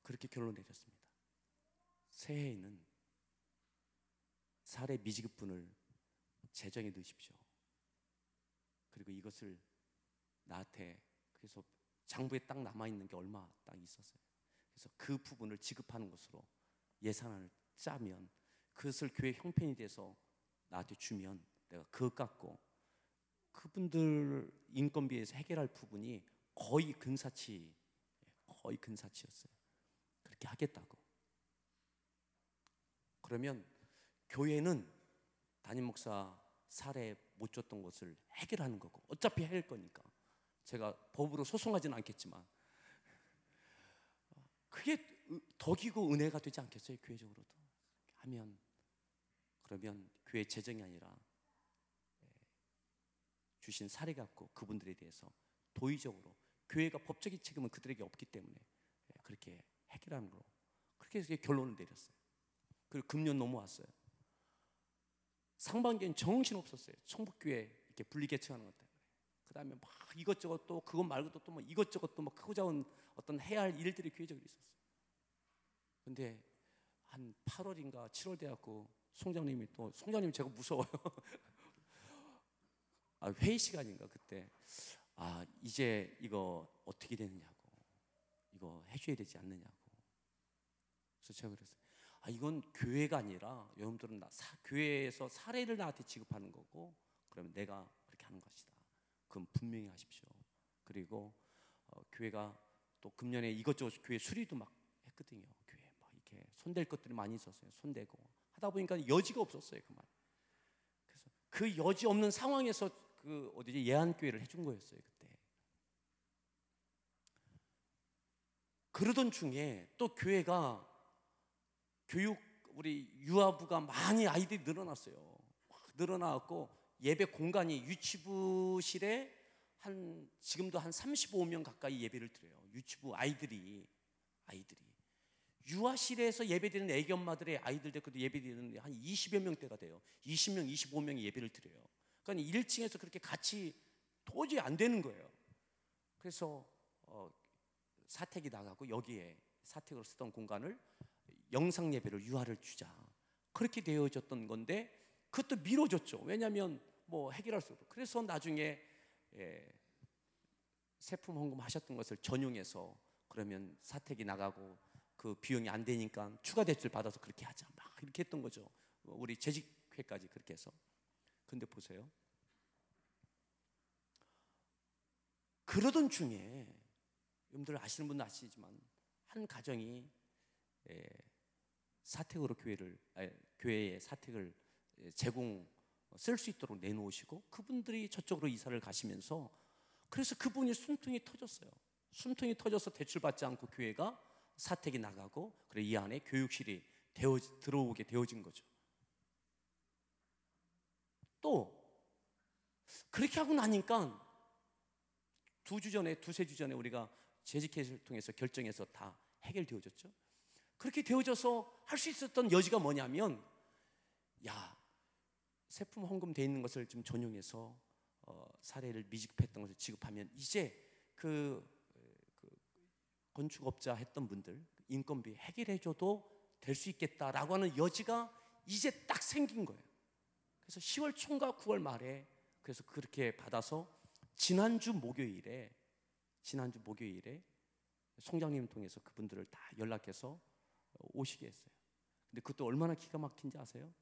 그렇게 결론 내렸습니다. 새해에는 사례 미지급분을 재정에 넣으십시오. 그리고 이것을 나한테, 그래서 장부에 딱 남아있는 게 얼마 딱 있었어요. 그래서 그 부분을 지급하는 것으로 예산을 짜면 그것을 교회 형편이 돼서 나한테 주면 내가 그것 갖고 그분들 인건비에서 해결할 부분이 거의 근사치였어요. 그렇게 하겠다고. 그러면 교회는 담임 목사 사례 못 줬던 것을 해결하는 거고, 어차피 해낼 거니까 제가 법으로 소송하지는 않겠지만 그게 덕이고 은혜가 되지 않겠어요? 교회적으로도 하면. 그러면 교회 재정이 아니라 주신 사례 갖고 그분들에 대해서 도의적으로, 교회가 법적인 책임은 그들에게 없기 때문에 그렇게 해결하는 거로, 그렇게 해서 결론을 내렸어요. 그리고 금년 넘어왔어요. 상반기엔 정신없었어요. 청북교회 이렇게 분리개척하는 것 때문에. 그 다음에 막 이것저것 또 그것 말고도 또 뭐 이것저것 또 막 크고 작은 어떤 해야 할 일들이 교회적으로 있었어요. 근데 한 8월인가 7월 돼갖고 송장님이 또, 송장님 제가 무서워요. 회의 시간인가 그때, 이제 이거 어떻게 되느냐고, 이거 해줘야 되지 않느냐고. 그래서 제가 그랬어요. 이건 교회가 아니라 여러분들은 교회에서 사례를 나한테 지급하는 거고, 그러면 내가 그렇게 하는 것이다. 그건 분명히 하십시오. 그리고 교회가 또 금년에 이것저것 교회 수리도 막 했거든요. 교회 막 이렇게 손댈 것들이 많이 있었어요. 손대고 하다 보니까 여지가 없었어요. 그만. 그래서 그 여지 없는 상황에서 그 예안교회를 해준 거였어요 그때. 그러던 중에 또 교회가 교육, 우리 유아부가 많이 아이들이 늘어났어요. 늘어나갖고 예배 공간이 유치부실에 지금도 한 35명 가까이 예배를 드려요. 유치부 아이들이 유아실에서 예배드리는 애기 엄마들의 아이들 데리고 예배드리는 한 20여 명대가 돼요. 20명, 25명이 예배를 드려요. 그러니까 1층에서 그렇게 같이 도저히 안 되는 거예요. 그래서 사택이 나가고 여기에 사택으로 쓰던 공간을 영상 예배를 유아를 주자, 그렇게 되어졌던 건데 그것도 미뤄졌죠. 왜냐하면 뭐 해결할 수 없고. 그래서 나중에 세품 헌금 하셨던 것을 전용해서, 그러면 사택이 나가고 그 비용이 안 되니까 추가 대출 받아서 그렇게 하자, 막 이렇게 했던 거죠. 우리 재직회까지 그렇게 해서. 근데 보세요, 그러던 중에 여러분들 아시는 분은 아시지만 한 가정이 사택으로 교회에 사택을 제공 쓸 수 있도록 내놓으시고, 그분들이 저쪽으로 이사를 가시면서, 그래서 그분이 숨통이 터졌어요. 숨통이 터져서 대출받지 않고 교회가 사택이 나가고, 그래 이 안에 교육실이 들어오게 되어진 거죠. 또 그렇게 하고 나니까 두세 주 전에 우리가 재직회를 통해서 결정해서 다 해결되어졌죠. 그렇게 되어져서 할 수 있었던 여지가 뭐냐면, 세품 헌금돼 있는 것을 좀 전용해서 사례를 미지급했던 것을 지급하면 이제 그 건축업자 했던 분들 인건비 해결해줘도 될 수 있겠다라고 하는 여지가 이제 딱 생긴 거예요. 그래서 10월 초인가 9월 말에 그래서 그렇게 받아서 지난주 목요일에 송장님 통해서 그분들을 다 연락해서 오시게 했어요. 근데 그것도 얼마나 기가 막힌지 아세요?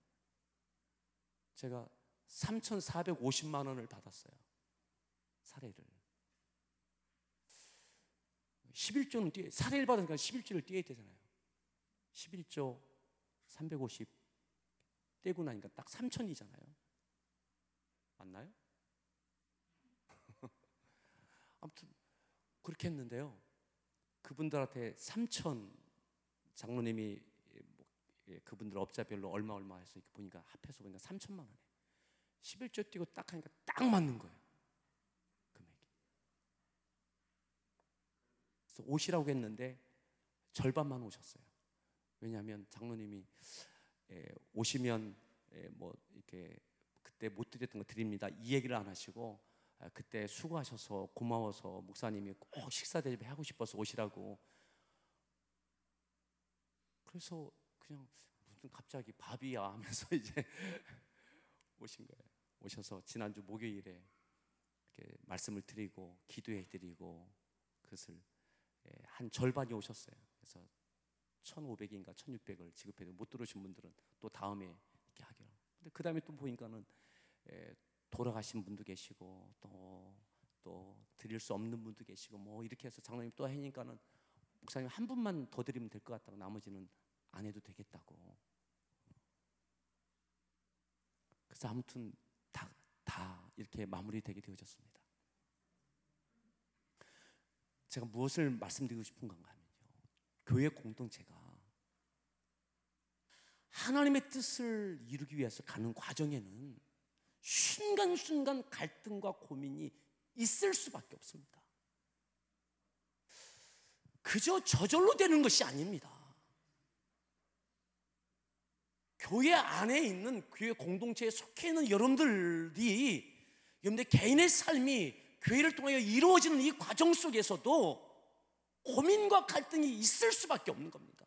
제가 3,450만 원을 받았어요. 사례를. 11조는 사례를 받으니까 11조를 떼야 되잖아요. 11조 350 떼고 나니까 딱 3,000이잖아요. 맞나요? 아무튼 그렇게 했는데요. 그분들한테 3,000 장로님이 그분들 업자별로 얼마 해서 이렇게 보니까 합해서 보니까 3천만 원에 11조 뛰고 딱 하니까 딱 맞는 거예요, 금액이. 그래서 오시라고 했는데 절반만 오셨어요. 왜냐하면 장로님이 오시면 뭐 이렇게 그때 못 드렸던 거 드립니다, 이 얘기를 안 하시고 그때 수고하셔서 고마워서 목사님이 꼭 식사 대접을 하고 싶어서 오시라고. 그래서 그냥 무슨 갑자기 밥이야 하면서 이제 오신 거예요. 오셔서 지난주 목요일에 이렇게 말씀을 드리고 기도해 드리고 그것을 한 절반이 오셨어요. 그래서 1,500인가 1,600을 지급해도 못 들어오신 분들은 또 다음에 이렇게 하기로. 근데 그 다음에 또 보니까는 돌아가신 분도 계시고 또 드릴 수 없는 분도 계시고 뭐 이렇게 해서 장로님 또 하니까는 목사님 한 분만 더 드리면 될 것 같다고, 나머지는 안 해도 되겠다고. 그래서 아무튼 다 이렇게 마무리되게 되어졌습니다. 제가 무엇을 말씀드리고 싶은 건가 하면요, 교회 공동체가 하나님의 뜻을 이루기 위해서 가는 과정에는 순간순간 갈등과 고민이 있을 수밖에 없습니다. 그저 저절로 되는 것이 아닙니다. 교회 안에 있는 교회 공동체에 속해 있는 여러분들이, 여러분들 개인의 삶이 교회를 통하여 이루어지는 이 과정 속에서도 고민과 갈등이 있을 수밖에 없는 겁니다.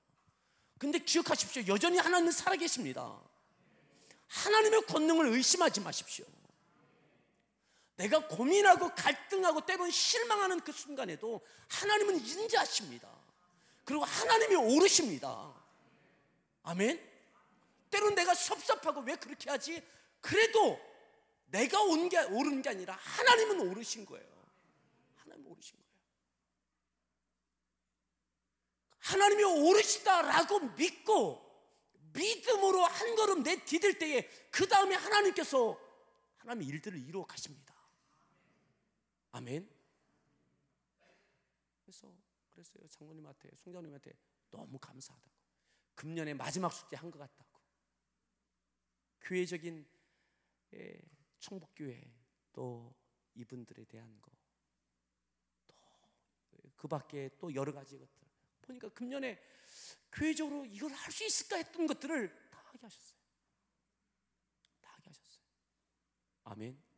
근데 기억하십시오, 여전히 하나님은 살아계십니다. 하나님의 권능을 의심하지 마십시오. 내가 고민하고 갈등하고 때로는 실망하는 그 순간에도 하나님은 인자하십니다. 그리고 하나님이 오르십니다. 아멘. 때로는 내가 섭섭하고 왜 그렇게 하지? 그래도 내가 오른 게 아니라 하나님은 오르신 거예요. 하나님은 오르신 거예요. 하나님이 오르시다라고 믿고 믿음으로 한 걸음 내디딜 때에 그 다음에 하나님께서 하나님의 일들을 이루어 가십니다. 아멘. 그랬어요. 장로님한테, 송장님한테 너무 감사하다고, 금년의 마지막 숙제 한 것 같다고, 교회적인 청복교회 또 이분들에 대한 거, 또 그 밖에 또 여러 가지 것들 보니까 금년에 교회적으로 이걸 할 수 있을까 했던 것들을 다 하게 하셨어요. 다 하게 하셨어요. 아멘.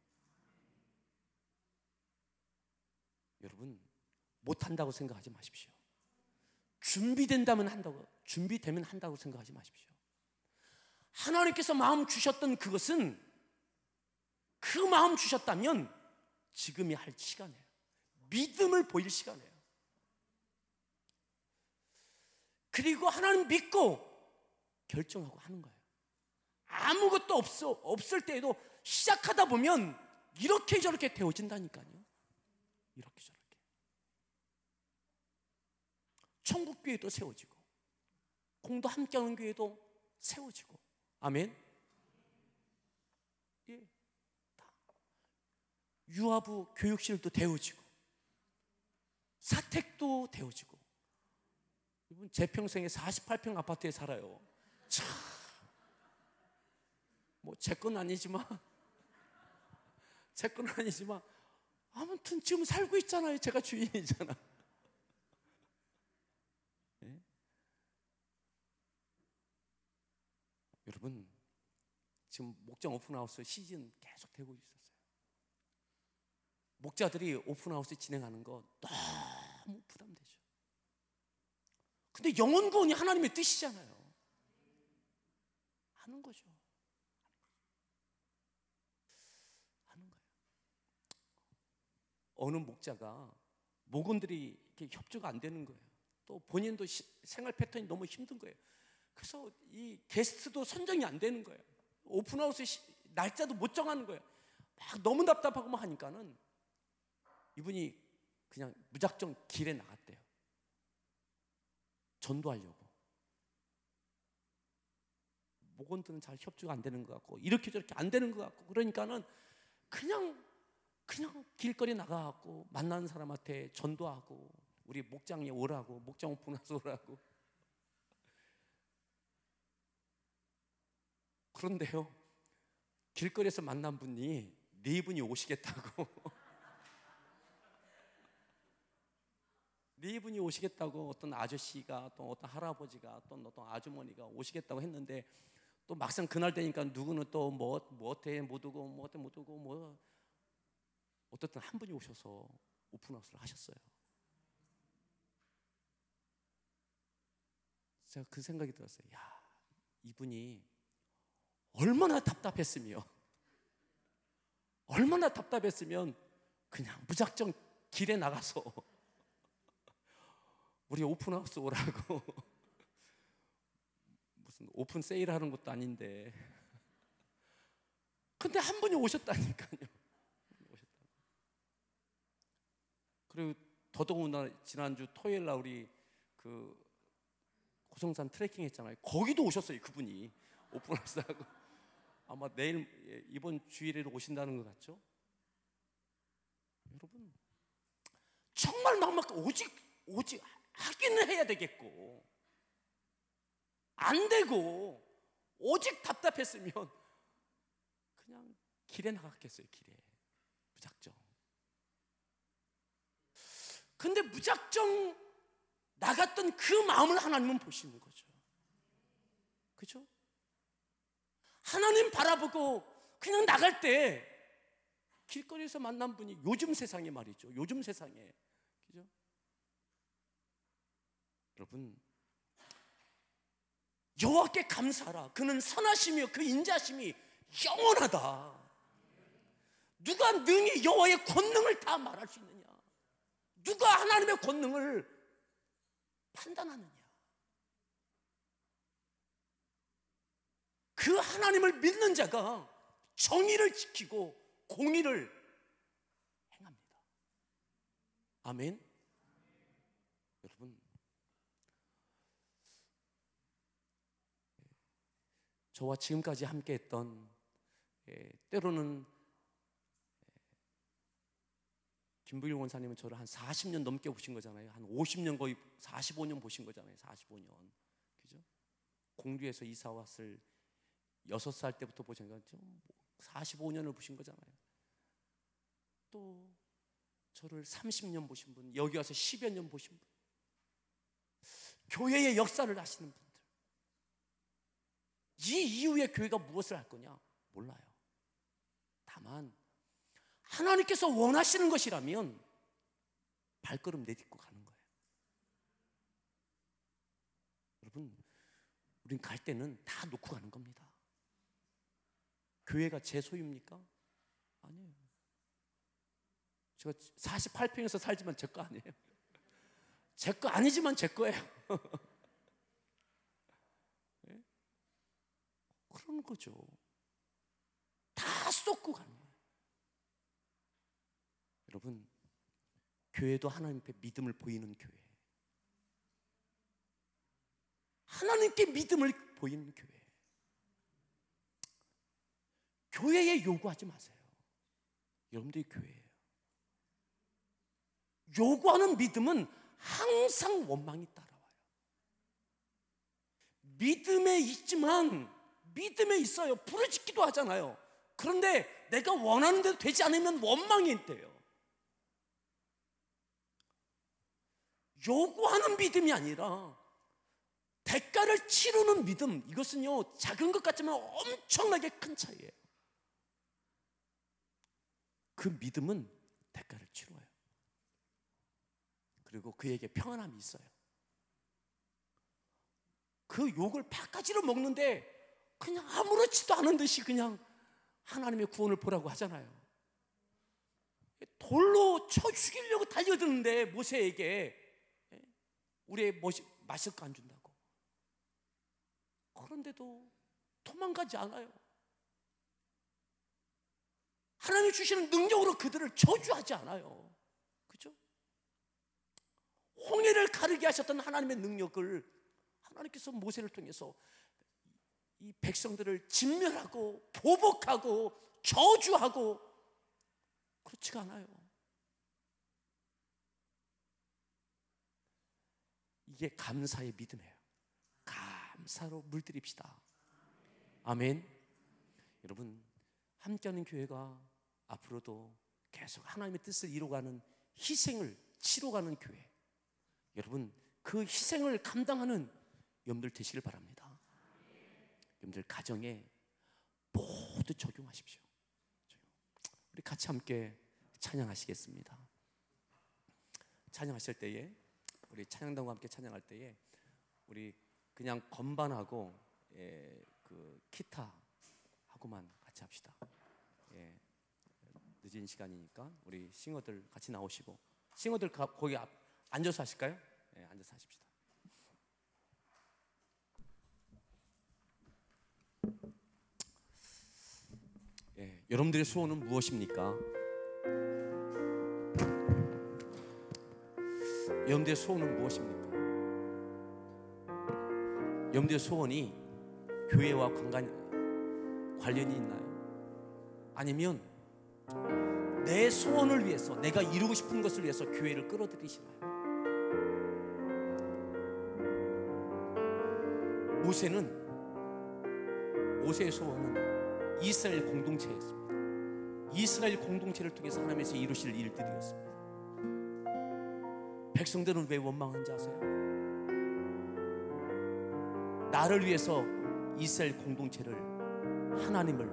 여러분, 못한다고 생각하지 마십시오. 준비되면 한다고 생각하지 마십시오. 하나님께서 마음 주셨던 그것은, 그 마음 주셨다면 지금이 할 시간이에요. 믿음을 보일 시간이에요. 그리고 하나님 믿고 결정하고 하는 거예요. 아무것도 없을 때에도 시작하다 보면 이렇게 저렇게 되어진다니까요. 이렇게 저렇게 천국교회도 세워지고 공도 함께하는 교회도 세워지고. 아멘. 예, 다. 유아부 교육실도 되어지고 사택도 되어지고. 이분 제 평생에 48평 아파트에 살아요. 참, 뭐 제 건 아니지만 아무튼 지금 살고 있잖아요. 제가 주인이잖아. 네? 여러분, 지금 목장 오픈하우스 시즌 계속 되고 있었어요. 목자들이 오픈하우스 진행하는 거 너무 부담되죠. 근데 영혼 구원이 하나님의 뜻이잖아요. 하는 거죠. 하는 거예요. 어느 목자가 목원들이 이렇게 협조가 안 되는 거예요. 또 본인도 생활 패턴이 너무 힘든 거예요. 그래서 이 게스트도 선정이 안 되는 거예요. 오픈하우스 날짜도 못 정하는 거예요. 막 너무 답답하고 막 하니까는 이분이 그냥 무작정 길에 나갔대요. 전도하려고. 목원들은 잘 협조가 안 되는 것 같고 이렇게 저렇게 안 되는 것 같고, 그러니까는 그냥 길거리 나가갖고 만나는 사람한테 전도하고 우리 목장에 오라고, 목장 오픈해서 오라고. 그런데요, 길거리에서 만난 분이 네 분이 오시겠다고 네 분이 오시겠다고 어떤 아저씨가 또 어떤 할아버지가 또 어떤 아주머니가 오시겠다고 했는데 또 막상 그날 되니까 누구는 또 뭐 어때 못 오고 뭐 어때 못 오고 뭐 어떻든 한 분이 오셔서 오픈하우스를 하셨어요. 제가 그 생각이 들었어요. 야, 이분이 얼마나 답답했으면 그냥 무작정 길에 나가서 우리 오픈하우스 오라고 무슨 오픈 세일하는 것도 아닌데 근데 한 분이 오셨다니까요. 그리고 더더군다나 지난주 토요일 날 우리 그 고성산 트레킹 했잖아요. 거기도 오셨어요. 그분이 오픈하시다고. 아마 내일 이번 주일에 오신다는 것 같죠? 여러분 정말 막막 오직 하기는 해야 되겠고 안 되고 오직 답답했으면 그냥 길에 나갔겠어요. 길에 무작정. 근데 무작정 나갔던 그 마음을 하나님은 보시는 거죠. 그죠? 하나님 바라보고 그냥 나갈 때 길거리에서 만난 분이 요즘 세상에 말이죠. 요즘 세상에. 그죠? 여러분, 여호와께 감사하라. 그는 선하시며 그 인자심이 영원하다. 누가 능히 여호와의 권능을 다 말할 수 있느냐? 누가 하나님의 권능을 판단하느냐? 그 하나님을 믿는 자가 정의를 지키고 공의를 행합니다. 아멘. 여러분, 저와 지금까지 함께했던 때로는 김부일 원사님은 저를 한 40년 넘게 보신 거잖아요. 한 50년 거의 45년 보신 거잖아요. 45년. 그죠? 공주에서 이사 왔을 6살 때부터 보신 거죠. 45년을 보신 거잖아요. 또 저를 30년 보신 분, 여기 와서 10여 년 보신 분, 교회의 역사를 아시는 분들, 이 이후에 교회가 무엇을 할 거냐? 몰라요. 다만 하나님께서 원하시는 것이라면 발걸음 내딛고 가는 거예요. 여러분, 우린 갈 때는 다 놓고 가는 겁니다. 교회가 제 소유입니까? 아니에요. 제가 48평에서 살지만 제 거 아니에요. 제 거 아니지만 제 거예요. 네? 그런 거죠. 다 쏟고 가는 거예요. 여러분, 교회도 하나님 앞에 믿음을 보이는 교회, 하나님께 믿음을 보이는 교회. 교회에 요구하지 마세요. 여러분들이 교회예요. 요구하는 믿음은 항상 원망이 따라와요. 믿음에 있지만 믿음에 있어요. 부르짖기도 하잖아요. 그런데 내가 원하는 대로 되지 않으면 원망이 있대요. 요구하는 믿음이 아니라 대가를 치르는 믿음, 이것은요 작은 것 같지만 엄청나게 큰 차이예요. 그 믿음은 대가를 치러요. 그리고 그에게 평안함이 있어요. 그 욕을 바가지로 먹는데 그냥 아무렇지도 않은 듯이 그냥 하나님의 구원을 보라고 하잖아요. 돌로 쳐 죽이려고 달려드는데 모세에게 우리의 마실 거 안 준다고. 그런데도 도망가지 않아요. 하나님이 주시는 능력으로 그들을 저주하지 않아요. 그죠? 홍해를 가르게 하셨던 하나님의 능력을 하나님께서 모세를 통해서 이 백성들을 진멸하고 보복하고 저주하고 그렇지가 않아요. 이게 감사의 믿음이에요. 감사로 물들입시다. 아멘. 여러분, 함께하는 교회가 앞으로도 계속 하나님의 뜻을 이루어가는, 희생을 치러가는 교회, 여러분 그 희생을 감당하는 여러분들 되시길 바랍니다. 여러분들 가정에 모두 적용하십시오. 우리 같이 함께 찬양하시겠습니다. 찬양하실 때에, 우리 찬양단과 함께 찬양할 때에 우리 그냥 건반하고 그 기타 하고만 같이 합시다. 늦은 시간이니까 우리 싱어들 같이 나오시고, 싱어들 거기 앉아서 하실까요? 앉아서 하십시다. 여러분들의 소원은 무엇입니까? 여러분들의 소원은 무엇입니까? 여러분들의 소원이 교회와 관련이 있나요? 아니면 내 소원을 위해서, 내가 이루고 싶은 것을 위해서 교회를 끌어들이시나요? 모세의 소원은 이스라엘 공동체였습니다. 이스라엘 공동체를 통해서 하나님께서 이루실 일들이었습니다. 백성들은 왜 원망한지 아세요? 나를 위해서 이스라엘 공동체를, 하나님을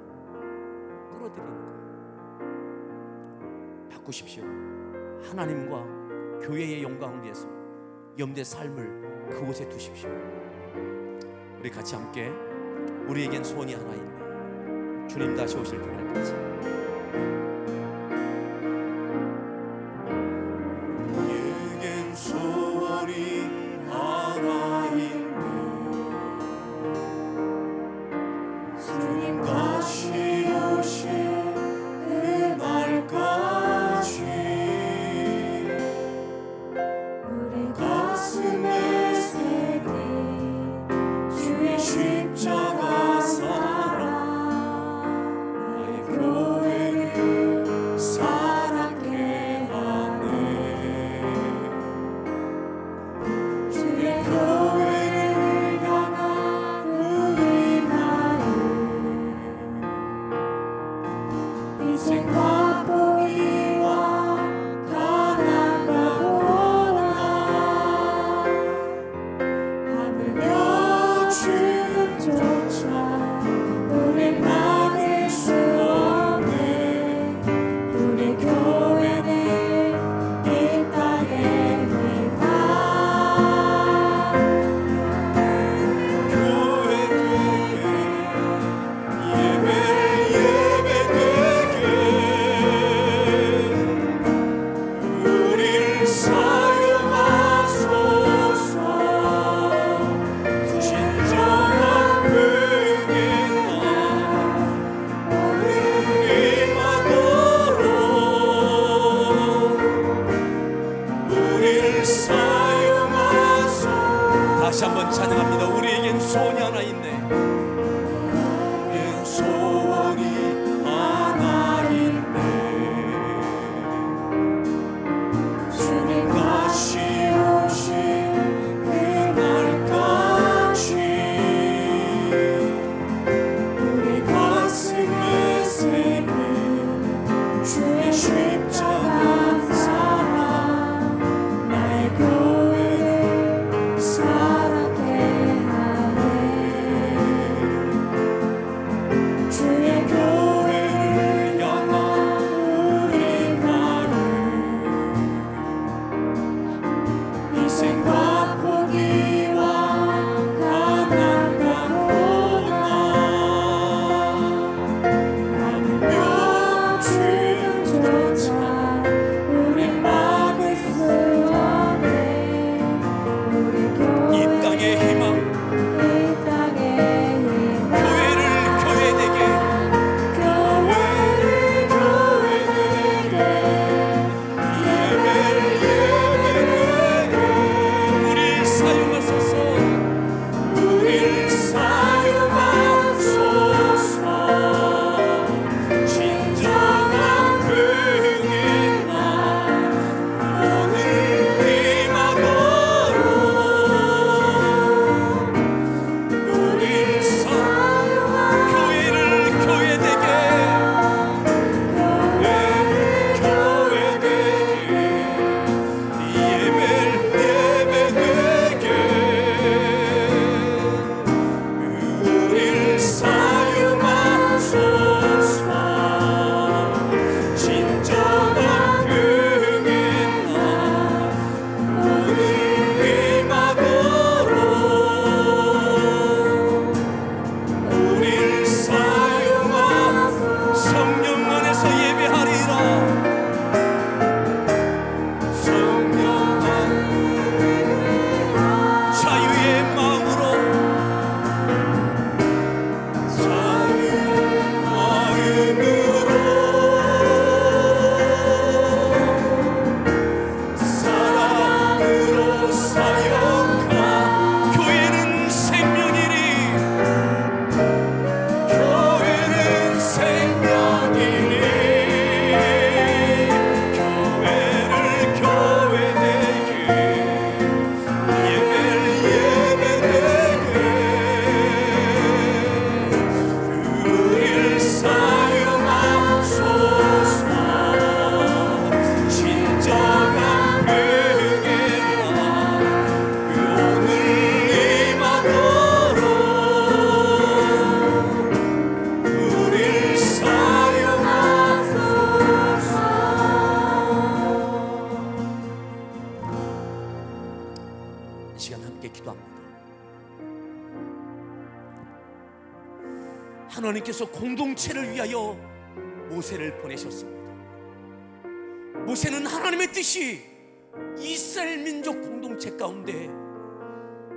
끌어들이는 거예요. 바꾸십시오. 하나님과 교회의 영광을 위해서 여러분의 삶을 그곳에 두십시오. 우리 같이 함께, 우리에겐 소원이 하나 있네, 주님 다시 오실 그날까지. 우리에겐 소원이 하나 있네, 주님 다시 오실 그날까지. 우리 가슴에 새긴 주의 십자가 사랑, 나의 교회를 사랑케 하네. 주의 교회를 향한 우리 마음, 희생과 포기와 가난과 고난, 하물며 죽음조차 우릴 막을 수 없네. 우리 교회는 이 땅의 희망, 교회되게 예배되게 우릴 사용하소서. 진정한 회개와 은혜하도록 우릴 사용하소서. 다시 한번 찬양합니다. 우리에겐 소원이 하나 있네, 우리에겐 소원이 하나 있네, 주님 다시 오실 그날까지. 우리 가슴에 새긴 주의 십자가 사랑, 나의 교회를 사랑케 하네. 주의 교회를 향한 우리 마음, 희생과 포기와 가난과 고난, 하물며 죽음조차 하나님께서 공동체를 위하여 모세를 보내셨습니다. 모세는 하나님의 뜻이 이스라엘 민족 공동체 가운데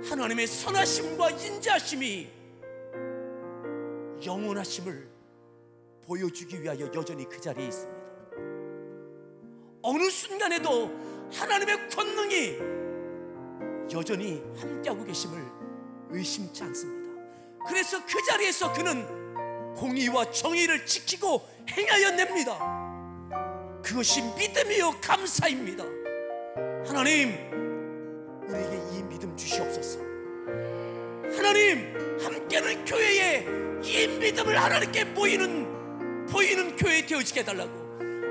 하나님의 선하심과 인자하심이 영원하심을 보여주기 위하여 여전히 그 자리에 있습니다. 어느 순간에도 하나님의 권능이 여전히 함께하고 계심을 의심치 않습니다. 그래서 그 자리에서 그는 공의와 정의를 지키고 행하여 냅니다. 그것이 믿음이요 감사입니다. 하나님, 우리에게 이 믿음 주시옵소서. 하나님, 함께하는 교회에 이 믿음을 하나님께 보이는 교회 되어지게 해달라고.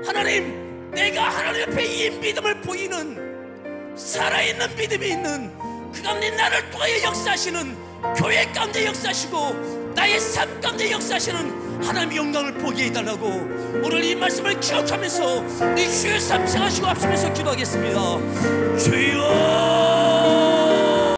하나님, 내가 하나님 앞에 이 믿음을 보이는 살아있는 믿음이 있는 그 가운데 나를 통하여 역사하시는 교회 가운데 역사하시고 나의 삶 가운데 역사하시는 하나님의 영광을 보게 해달라고 오늘 이 말씀을 기억하면서 내 주의 삶 생하시고 앞서면서 기도하겠습니다. 주여